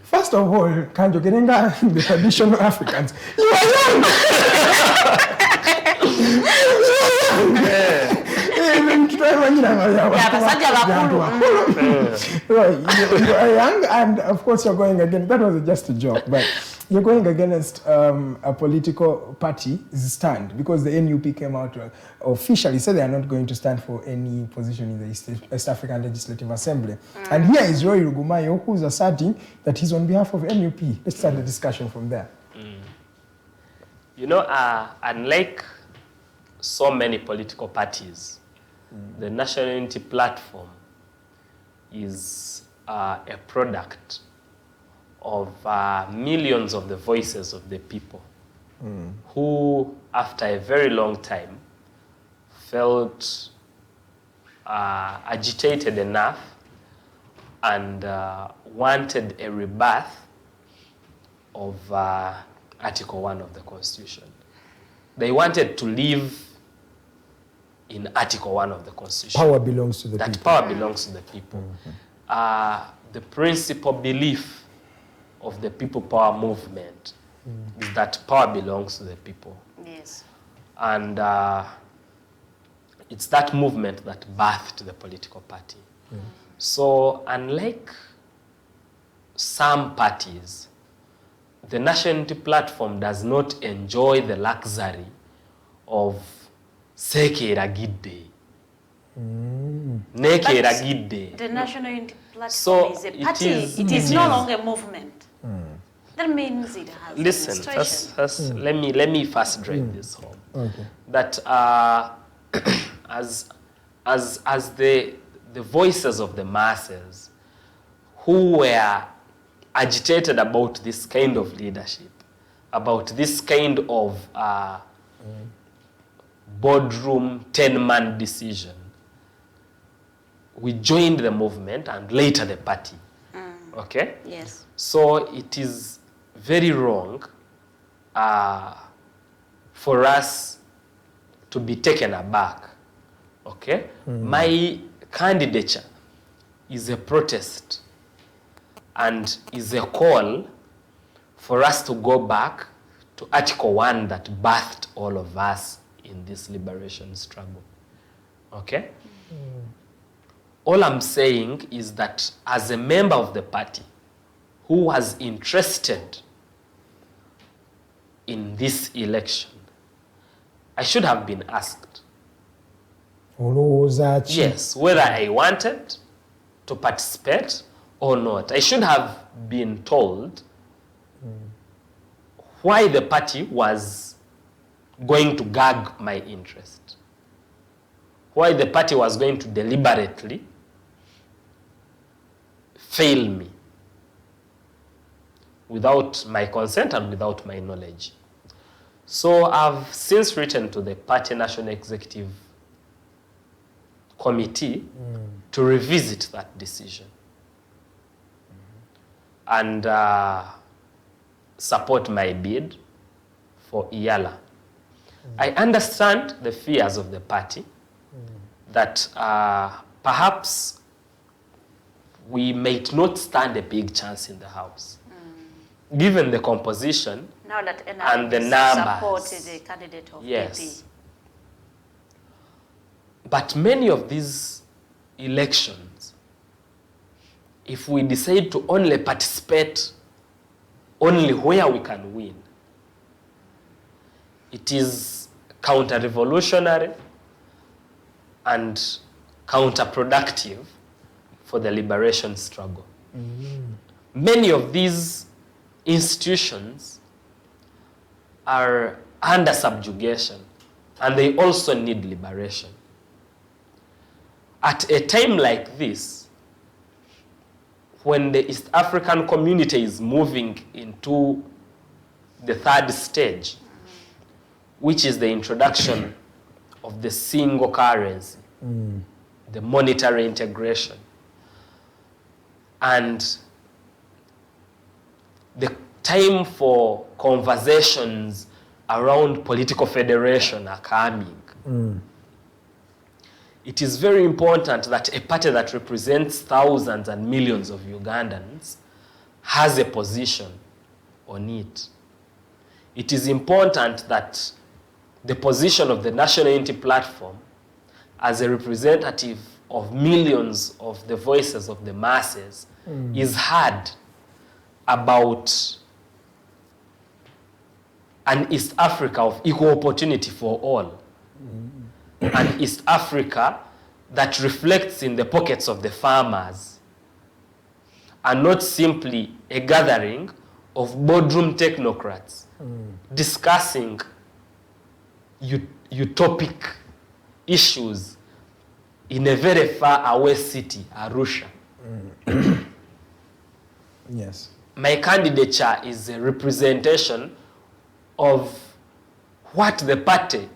First of all, Kanjo Gerenga, the traditional Africans, you are young! Right, you are young, and of course you're going against, that was just a joke, but you're going against a political party's stand, because the NUP came out officially said they are not going to stand for any position in the East African Legislative Assembly. And here is Roy Rugumayo, who's asserting that he's on behalf of NUP. Let's start the discussion from there. You know, unlike so many political parties, the National Unity Platform is a product of millions of the voices of the people who, after a very long time, felt agitated enough and wanted a rebirth of Article 1 of the Constitution. They wanted to live in Article 1 of the Constitution. Power belongs to the people. That power belongs to the people. The principal belief of the people power movement is that power belongs to the people. Yes. And it's that movement that birthed the political party. So unlike some parties, the National Unity Platform does not enjoy the luxury of sekeragidde. Nekeragidde. The National Unity Platform So is a party. It is no longer a movement. That means it has Listen, administration. let me first drive this home. Okay. That as the voices of the masses who were agitated about this kind of leadership, about this kind of boardroom 10-man decision, we joined the movement and later the party. Okay? Yes. So it is very wrong for us to be taken aback. Okay? My candidature is a protest and is a call for us to go back to Article 1 that birthed all of us in this liberation struggle. Okay? All I'm saying is that as a member of the party who was interested in this election, I should have been asked, yes, whether I wanted to participate or not. I should have been told why the party was going to gag my interest, why the party was going to deliberately fail me without my consent and without my knowledge. So I've since written to the party National Executive Committee to revisit that decision and support my bid for EALA. I understand the fears of the party that perhaps we might not stand a big chance in the House, given the composition Now that and the support numbers. the candidate of Yes. PP. But many of these elections, if we decide to only participate only where we can win, it is counter-revolutionary and counterproductive for the liberation struggle. Many of these institutions are under subjugation and they also need liberation. At a time like this, when the East African community is moving into the third stage, which is the introduction of the single currency, the monetary integration, and the time for conversations around political federation are coming. It is very important that a party that represents thousands and millions of Ugandans has a position on it. It is important that the position of the National Unity Platform as a representative of millions of the voices of the masses is heard about an East Africa of equal opportunity for all. An East Africa that reflects in the pockets of the farmers and not simply a gathering of boardroom technocrats discussing utopic issues in a very far away city, Arusha. Yes. My candidature is a representation of what the party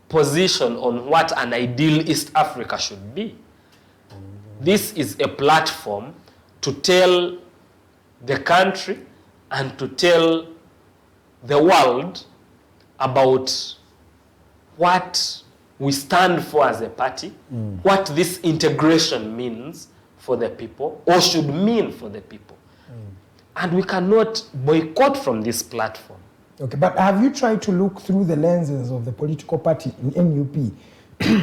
position on what an ideal East Africa should be. This is a platform to tell the country and to tell the world about what we stand for as a party, what this integration means for the people, or should mean for the people. And we cannot boycott from this platform. Okay, but have you tried to look through the lenses of the political party in NUP?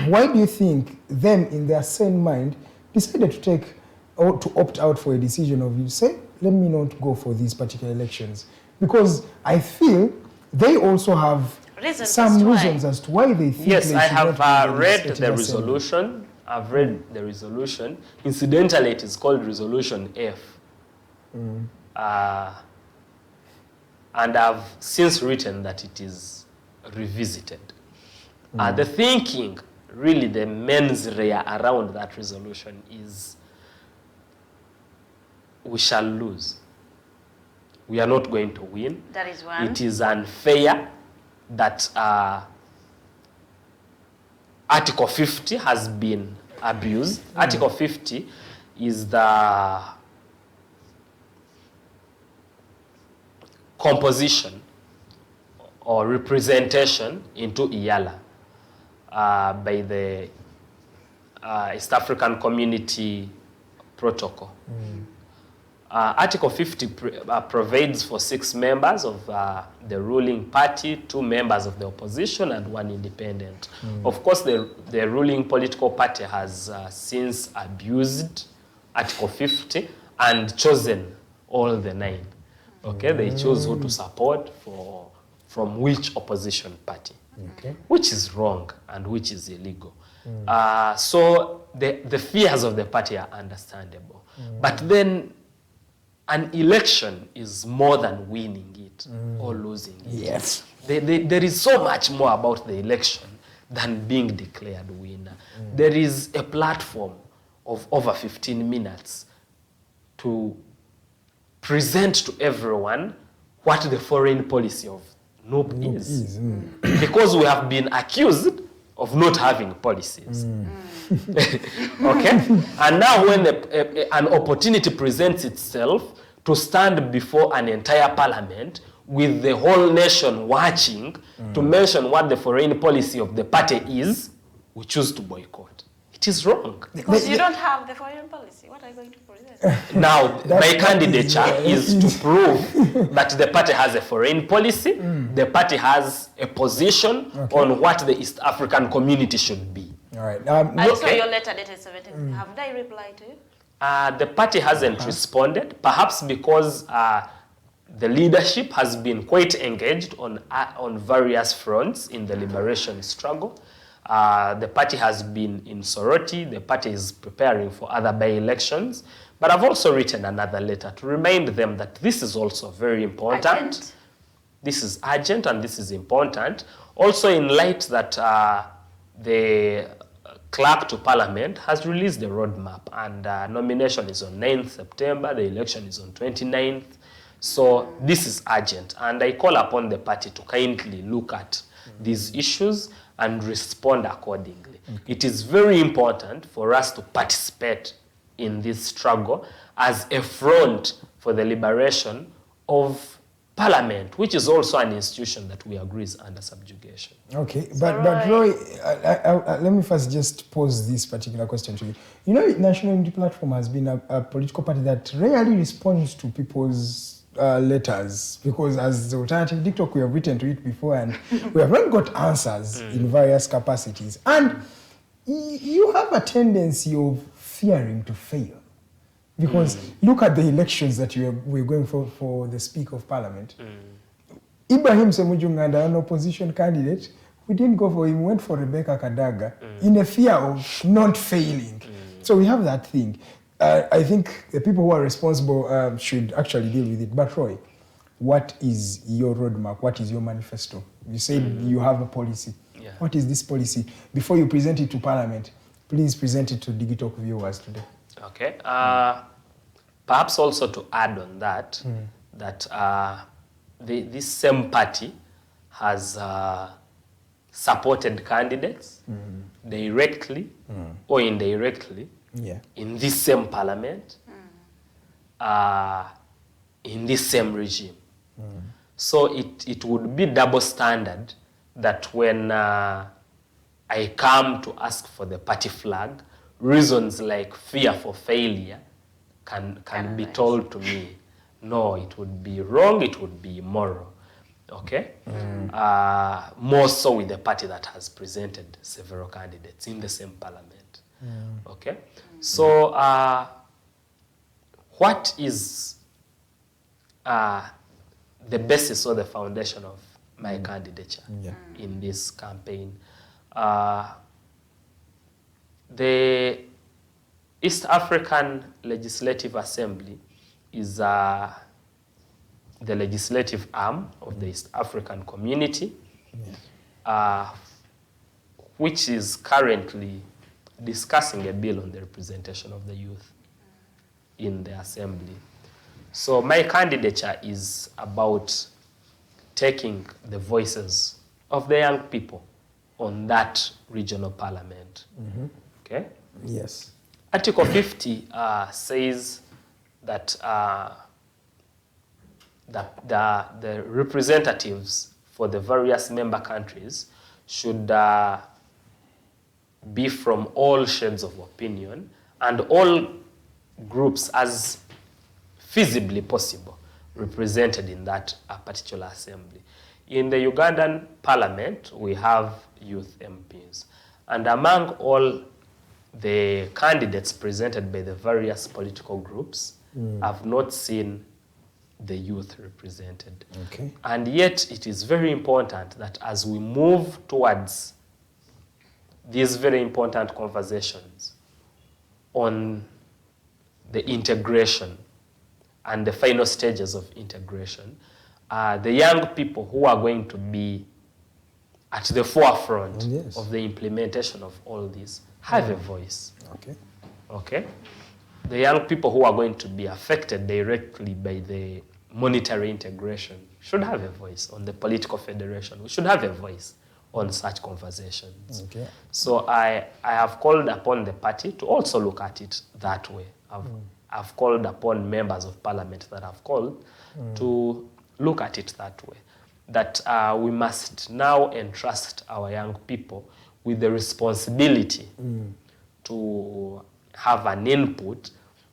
Why do you think them, in their sane mind, decided to take or to opt out for a decision of you say, let me not go for these particular elections? Because I feel they also have some reasons as to why they think. Yes, they I should have not be read legislative the assembly. resolution. I've read the resolution. Incidentally, it is called Resolution F. And I've since written that it is revisited. The thinking, really the mens rea around that resolution is we shall lose. We are not going to win. That is one. It is unfair that Article 50 has been abused. Article 50 is the composition or representation into EALA by the East African Community Protocol. Article 50 provides for 6 members of the ruling party, 2 members of the opposition, and 1 independent. Of course, the ruling political party has since abused Article 50 and chosen all the 9. Okay, they choose who to support from which opposition party, which is wrong and which is illegal. So the fears of the party are understandable. But then an election is more than winning it or losing it. Yes. There is so much more about the election than being declared winner. There is a platform of over 15 minutes to present to everyone what the foreign policy of NUP is. Because we have been accused of not having policies. Okay? And now when an opportunity presents itself to stand before an entire parliament with the whole nation watching to mention what the foreign policy of the party is, we choose to boycott. It is wrong. Because you don't have the foreign policy. What are you going to present? Now, my candidature is to prove that the party has a foreign policy, the party has a position on what the East African community should be. All right. I saw your letter dated 17. Have they replied to you? The party hasn't responded, perhaps because the leadership has been quite engaged on various fronts in the liberation struggle. The party has been in Soroti. The party is preparing for other by-elections. But I've also written another letter to remind them that this is also very important. Urgent. This is urgent and this is important. Also in light that the clerk to parliament has released the roadmap and nomination is on 9th September. The election is on 29th. So this is urgent. And I call upon the party to kindly look at these issues and respond accordingly. It is very important for us to participate in this struggle as a front for the liberation of Parliament, which is also an institution that we agree is under subjugation. Okay, but Roy, let me first just pose this particular question to you. You know, National Unity Platform has been a political party that rarely responds to people's letters, because as the alternative TikTok, we have written to it before and we have not got answers in various capacities. And you have a tendency of fearing to fail. Because look at the elections that we're going for the Speaker of Parliament. Ibrahim Semujunganda, an opposition candidate, we didn't go for him, we went for Rebecca Kadaga in a fear of not failing. So we have that thing. I think the people who are responsible should actually deal with it. But Roy, what is your roadmap? What is your manifesto? You said you have a policy. Yeah. What is this policy? Before you present it to Parliament, please present it to DigiTalk viewers today. Okay. Perhaps also to add on that, that this same party has supported candidates directly or indirectly in this same parliament, in this same regime. So it would be double standard that when I come to ask for the party flag, reasons like fear for failure can be told to me. No, it would be wrong, it would be immoral. Okay? More so with the party that has presented several candidates in the same parliament. Okay? So, what is the basis or the foundation of my candidature in this campaign? The East African Legislative Assembly is the legislative arm of the East African community, which is currently discussing a bill on the representation of the youth in the assembly. So my candidature is about taking the voices of the young people on that regional parliament. Okay? Yes. Article 50 says that the representatives for the various member countries should be from all shades of opinion and all groups as feasibly possible represented in that particular assembly. In the Ugandan parliament, we have youth MPs. And among all the candidates presented by the various political groups, I've not seen the youth represented. Okay. And yet it is very important that as we move towards these very important conversations on the integration and the final stages of integration, the young people who are going to be at the forefront of the implementation of all this have a voice. Okay. Okay? The young people who are going to be affected directly by the monetary integration should have a voice on the political federation. We should have a voice on such conversations. Okay. So I have called upon the party to also look at it that way. I've called upon members of parliament that I've called to look at it that way. That we must now entrust our young people with the responsibility to have an input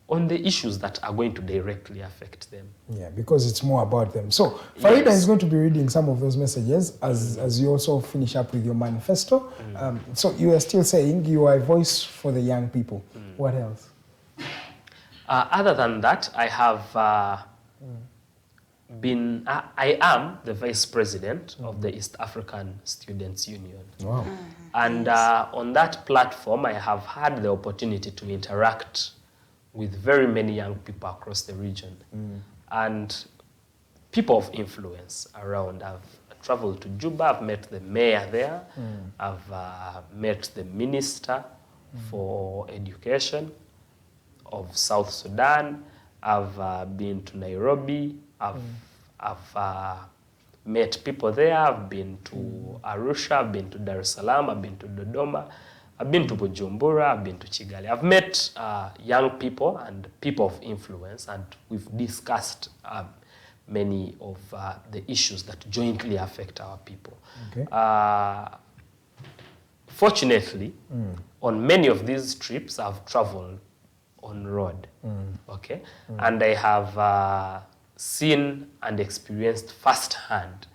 on the issues that are going to directly affect them. Yeah, because it's more about them. So Farida is going to be reading some of those messages as you also finish up with your manifesto. So you are still saying you are a voice for the young people. What else? Other than that, I have I am the vice president of the East African Students Union. Wow. And on that platform, I have had the opportunity to interact with very many young people across the region and people of influence around. I've traveled to Juba, I've met the mayor there, I've met the minister for education of South Sudan, I've been to Nairobi, I've met people there, I've been to Arusha, I've been to Dar es Salaam, I've been to Dodoma, I've been to Bujumbura, I've been to Kigali. I've met young people and people of influence, and we've discussed many of the issues that jointly affect our people. Okay. Fortunately, on many of these trips, I've traveled on road, okay? And I have seen and experienced firsthand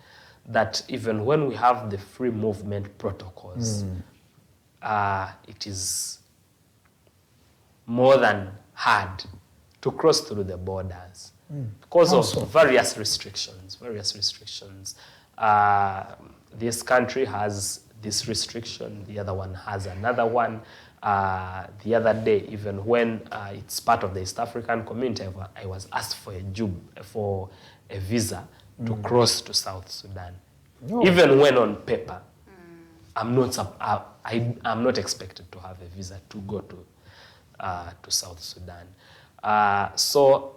that even when we have the free movement protocols, it is more than hard to cross through the borders because of various restrictions. This country has this restriction, the other one has another one. The other day, even when it's part of the East African community, I was asked for a visa to cross to South Sudan. Even when on paper, I'm not expected to have a visa to go to South Sudan. So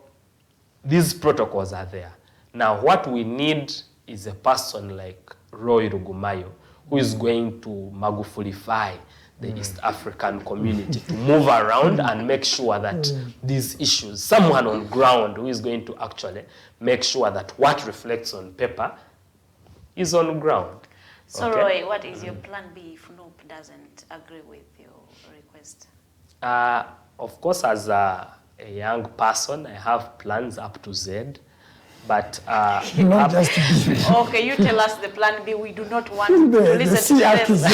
these protocols are there. Now, what we need is a person like Roy Rugumayo, who is going to Magufulify the East African community to move around and make sure that these issues, someone on ground who is going to actually make sure that what reflects on paper is on ground. So okay? Roy, what is your plan B if NUP doesn't agree with your request? Of course, as a young person, I have plans up to Z. But not just okay, you tell us the plan B. We do not want to listen to them.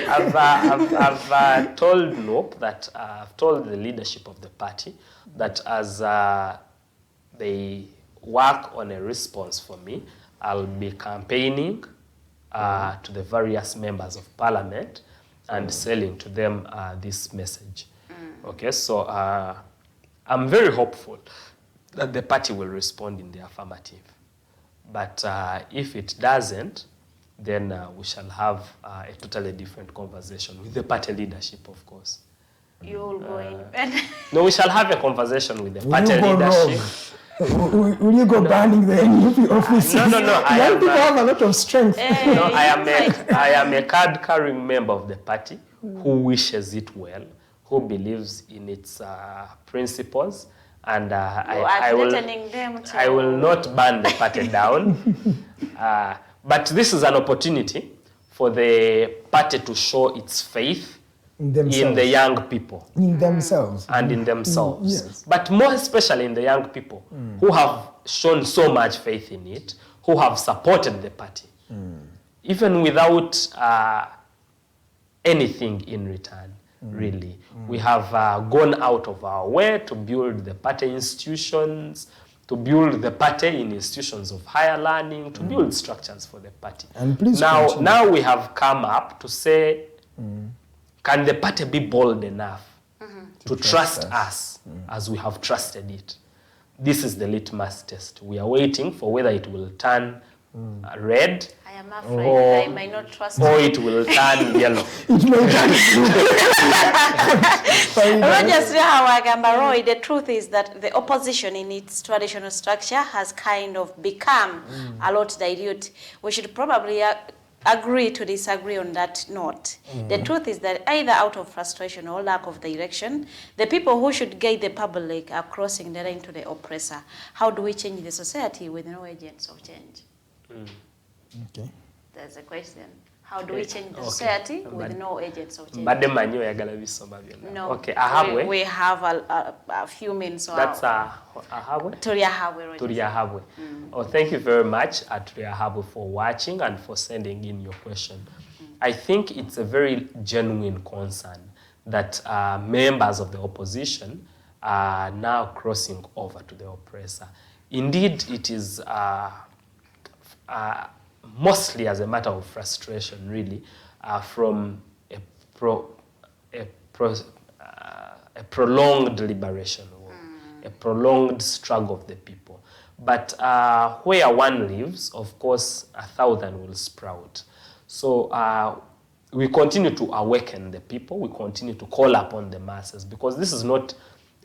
I've told NUP that I've told the leadership of the party that as they work on a response for me, I'll be campaigning to the various members of parliament and selling to them this message. Okay, so I'm very hopeful that the party will respond in the affirmative. But if it doesn't, then we shall have a totally different conversation with the party leadership, of course. You'll go in. No, we shall have a conversation with the party leadership. Will you go banning the NUP office? No. Young people have a lot of strength. No, I am a card-carrying member of the party who wishes it well, who believes in its principles, and I will not burn the party down. But this is an opportunity for the party to show its faith in the young people. In themselves. And in themselves. Yes. But more especially in the young people who have shown so much faith in it, who have supported the party, even without anything in return. Really. We have gone out of our way to build the party institutions, to build the party in institutions of higher learning, to build structures for the party. And please now we have come up to say, can the party be bold enough to trust us as we have trusted it? This is the litmus test. We are waiting for whether it will turn red, I am afraid I might not trust or you. it will turn yellow. Roger Agamba Roy, the truth is that the opposition in its traditional structure has kind of become a lot dilute. We should probably agree to disagree on that note. The truth is that either out of frustration or lack of direction, the people who should guide the public are crossing the line to the oppressor. How do we change the society with no agents of change? Okay. That's a question. How do we change the society with no agents of change? No. Okay, ahabwe. We have a few minutes. That's ahabwe? Turiahabwe. Oh, thank you very much, Turiahabwe, for watching and for sending in your question. I think it's a very genuine concern that members of the opposition are now crossing over to the oppressor. Indeed, it is mostly as a matter of frustration, really, from a prolonged liberation war, a prolonged struggle of the people. But where one lives, of course, 1,000 will sprout. So we continue to awaken the people. We continue to call upon the masses, because this is not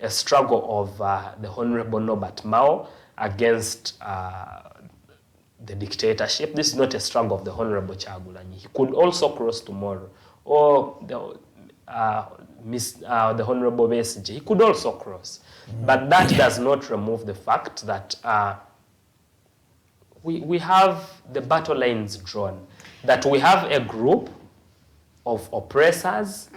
a struggle of the Honorable Norbert Mao against the dictatorship. This is not a struggle of the Honorable Kyagulanyi. He could also cross tomorrow. Or the Honorable Besigye, he could also cross. But that does not remove the fact that we have the battle lines drawn. That we have a group of oppressors,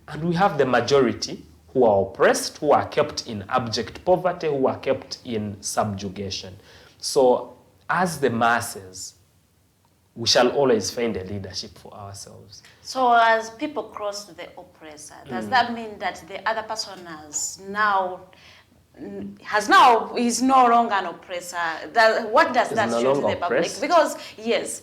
and we have the majority who are oppressed, who are kept in abject poverty, who are kept in subjugation. So, as the masses, we shall always find a leadership for ourselves. So as people cross to the oppressor, does that mean that the other person is no longer an oppressor? What does that show to the public? Because, yes.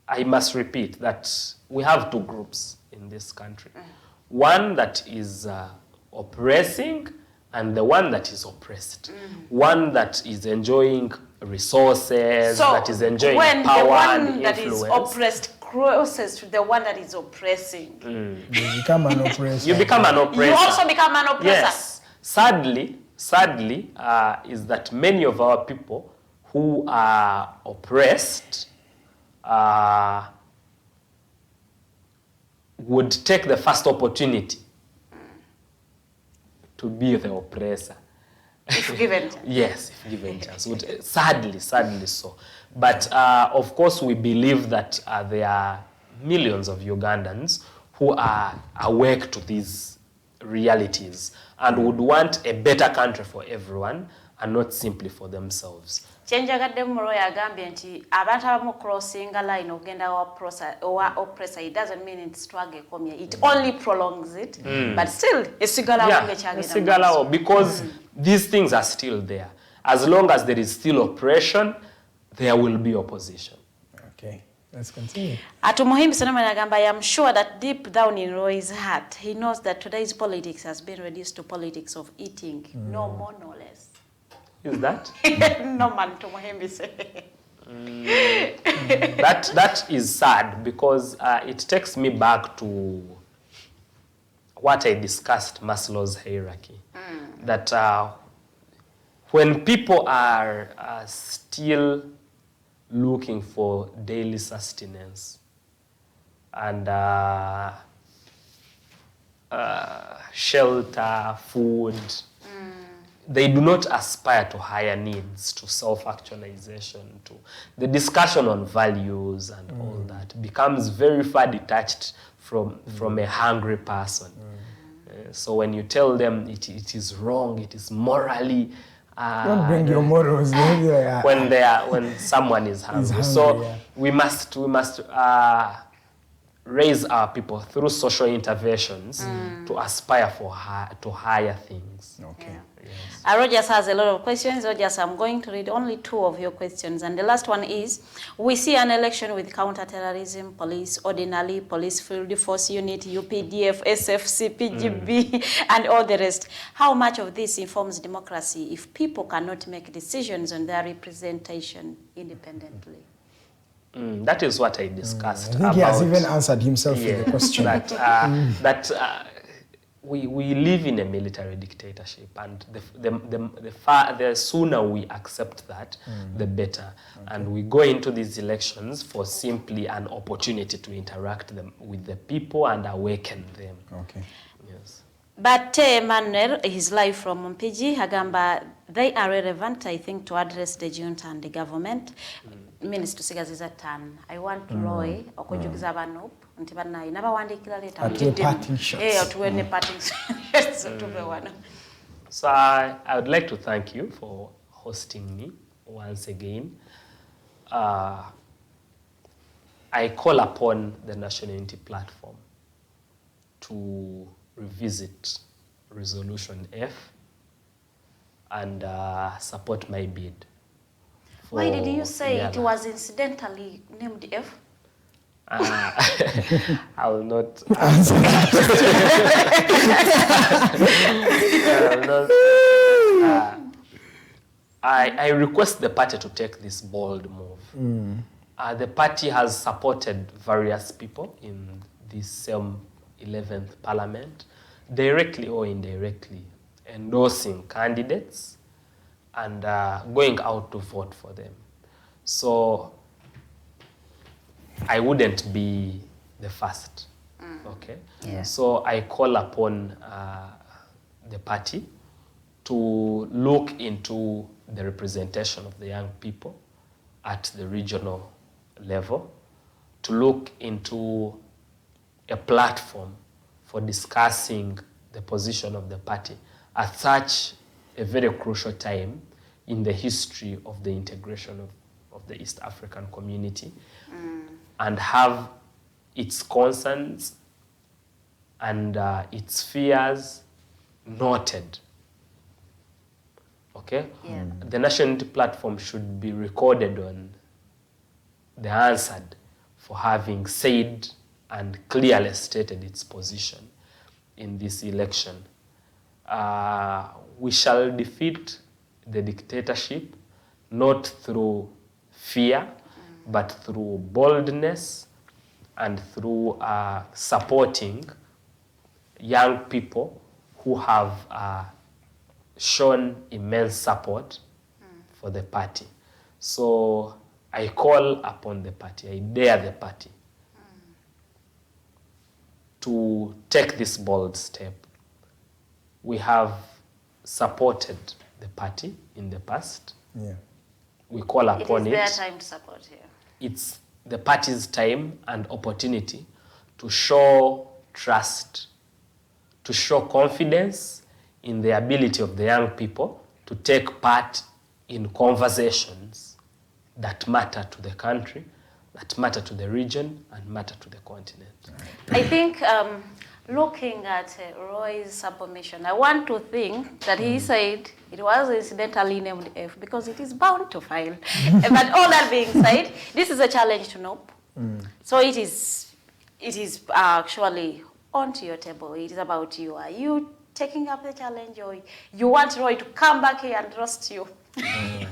I must repeat that we have two groups in this country. One that is oppressing, and the one that is oppressed. One that is enjoying resources, that is enjoying power and influence. When the one that is oppressed crosses to the one that is oppressing, you become an oppressor. You become an oppressor. You also become an oppressor. Yes. Sadly, is that many of our people who are oppressed would take the first opportunity to be the oppressor. If given chance. Yes, if given chance. Sadly so. But of course we believe that there are millions of Ugandans who are awake to these realities and would want a better country for everyone and not simply for themselves. Kyenjagadde Muroya agambye nti abantu abamu crossinga line ogenda wa oppressor, it doesn't mean it's struggle ekomye. It only prolongs it, but still esigalawo esigalawo, because these things are still there. As long as there is still oppression, there will be opposition. Okay, let's continue. Atumuhimbi Sonoma agamba, I am sure that deep down in Roy's heart, he knows that today's politics has been reduced to politics of eating, no more, no less. Is that? No man to Muhimbi say. That is sad, because it takes me back to what I discussed, Maslow's hierarchy. That when people are still looking for daily sustenance and shelter, food, they do not aspire to higher needs, to self-actualization, to the discussion on values and all that becomes very far detached from a hungry person. So when you tell them it is wrong, it is morally, don't bring your morals when someone is hungry. So we must raise our people through social interventions to aspire to higher things. Okay. Yeah. Yes. Rogers has a lot of questions. Rogers, I'm going to read only 2 of your questions. And the last one is, we see an election with counter-terrorism, police, ordinary, police field force unit, UPDF, SF, CPGB, and all the rest. How much of this informs democracy if people cannot make decisions on their representation independently? That is what I discussed. I think he has even answered himself with the question. We live in a military dictatorship, and the sooner we accept that, the better. Okay. And we go into these elections for simply an opportunity to interact with the people and awaken them. Okay. Yes. But Manuel, his live from Mpigi, agamba, they are relevant, I think, to address the junta and the government. Minister Sigaziza Tan, I want Roy, okujugiza NUP, nti bannayi nabawandikira leeta parting shots. Parting shots. So I would like to thank you for hosting me once again. I call upon the National Unity Platform to revisit Resolution F and support my bid. Why did you say it was incidentally named F? I will not answer that. I request the party to take this bold move. The party has supported various people in this same 11th Parliament, directly or indirectly, endorsing candidates and going out to vote for them. So I wouldn't be the first, okay? Yeah. So I call upon the party to look into the representation of the young people at the regional level, to look into a platform for discussing the position of the party at such a very crucial time in the history of the integration of the East African community, and have its concerns and its fears noted. Okay? Yeah. The National Unity Platform should be recorded on the answered for having said and clearly stated its position in this election. We shall defeat the dictatorship not through fear, but through boldness and through supporting young people who have shown immense support for the party. So I call upon the party, I dare the party to take this bold step. We have supported the party in the past. Yeah. We call upon it. It is their time to support here. It's the party's time and opportunity to show trust, to show confidence in the ability of the young people to take part in conversations that matter to the country, that matter to the region, and matter to the continent. I think looking at Roy's submission, I want to think that he said it was incidentally named F because it is bound to fail. But all that being said, this is a challenge to NUP. So it is actually onto your table. It is about you. Are you taking up the challenge, or you want Roy to come back here and roast you? I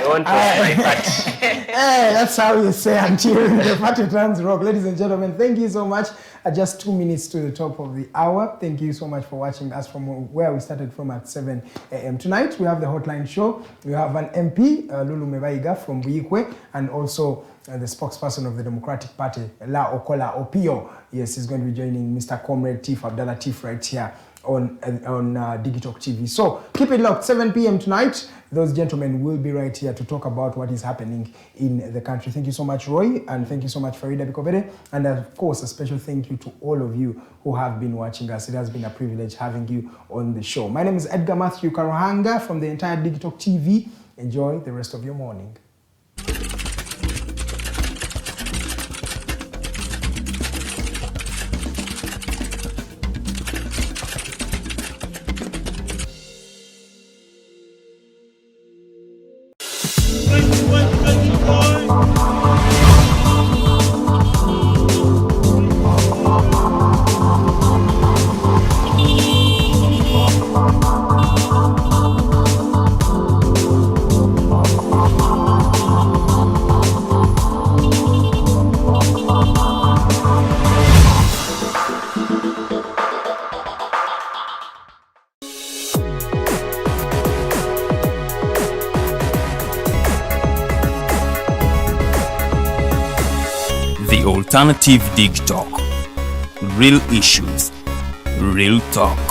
want to try that. Hey, that's how you say until the party turns rock. Ladies and gentlemen, thank you so much. Just 2 minutes to the top of the hour. Thank you so much for watching us from where we started from at 7 a.m. Tonight, we have the hotline show. We have an MP, Lulu Mebaiga from Buikwe, and also the spokesperson of the Democratic Party, La Okola Opio. Yes, he's going to be joining Mr. Comrade Tiff Abdallah Tiff right here on Digitalk TV. So keep it locked. 7 p.m. tonight. Those gentlemen will be right here to talk about what is happening in the country. Thank you so much, Roy, and thank you so much, Farida Bikobere. And of course, a special thank you to all of you who have been watching us. It has been a privilege having you on the show. My name is Edgar Matthew Karuhanga from the entire Digitalk TV. Enjoy the rest of your morning. The Alternative Dig Talk. Real issues, real talk.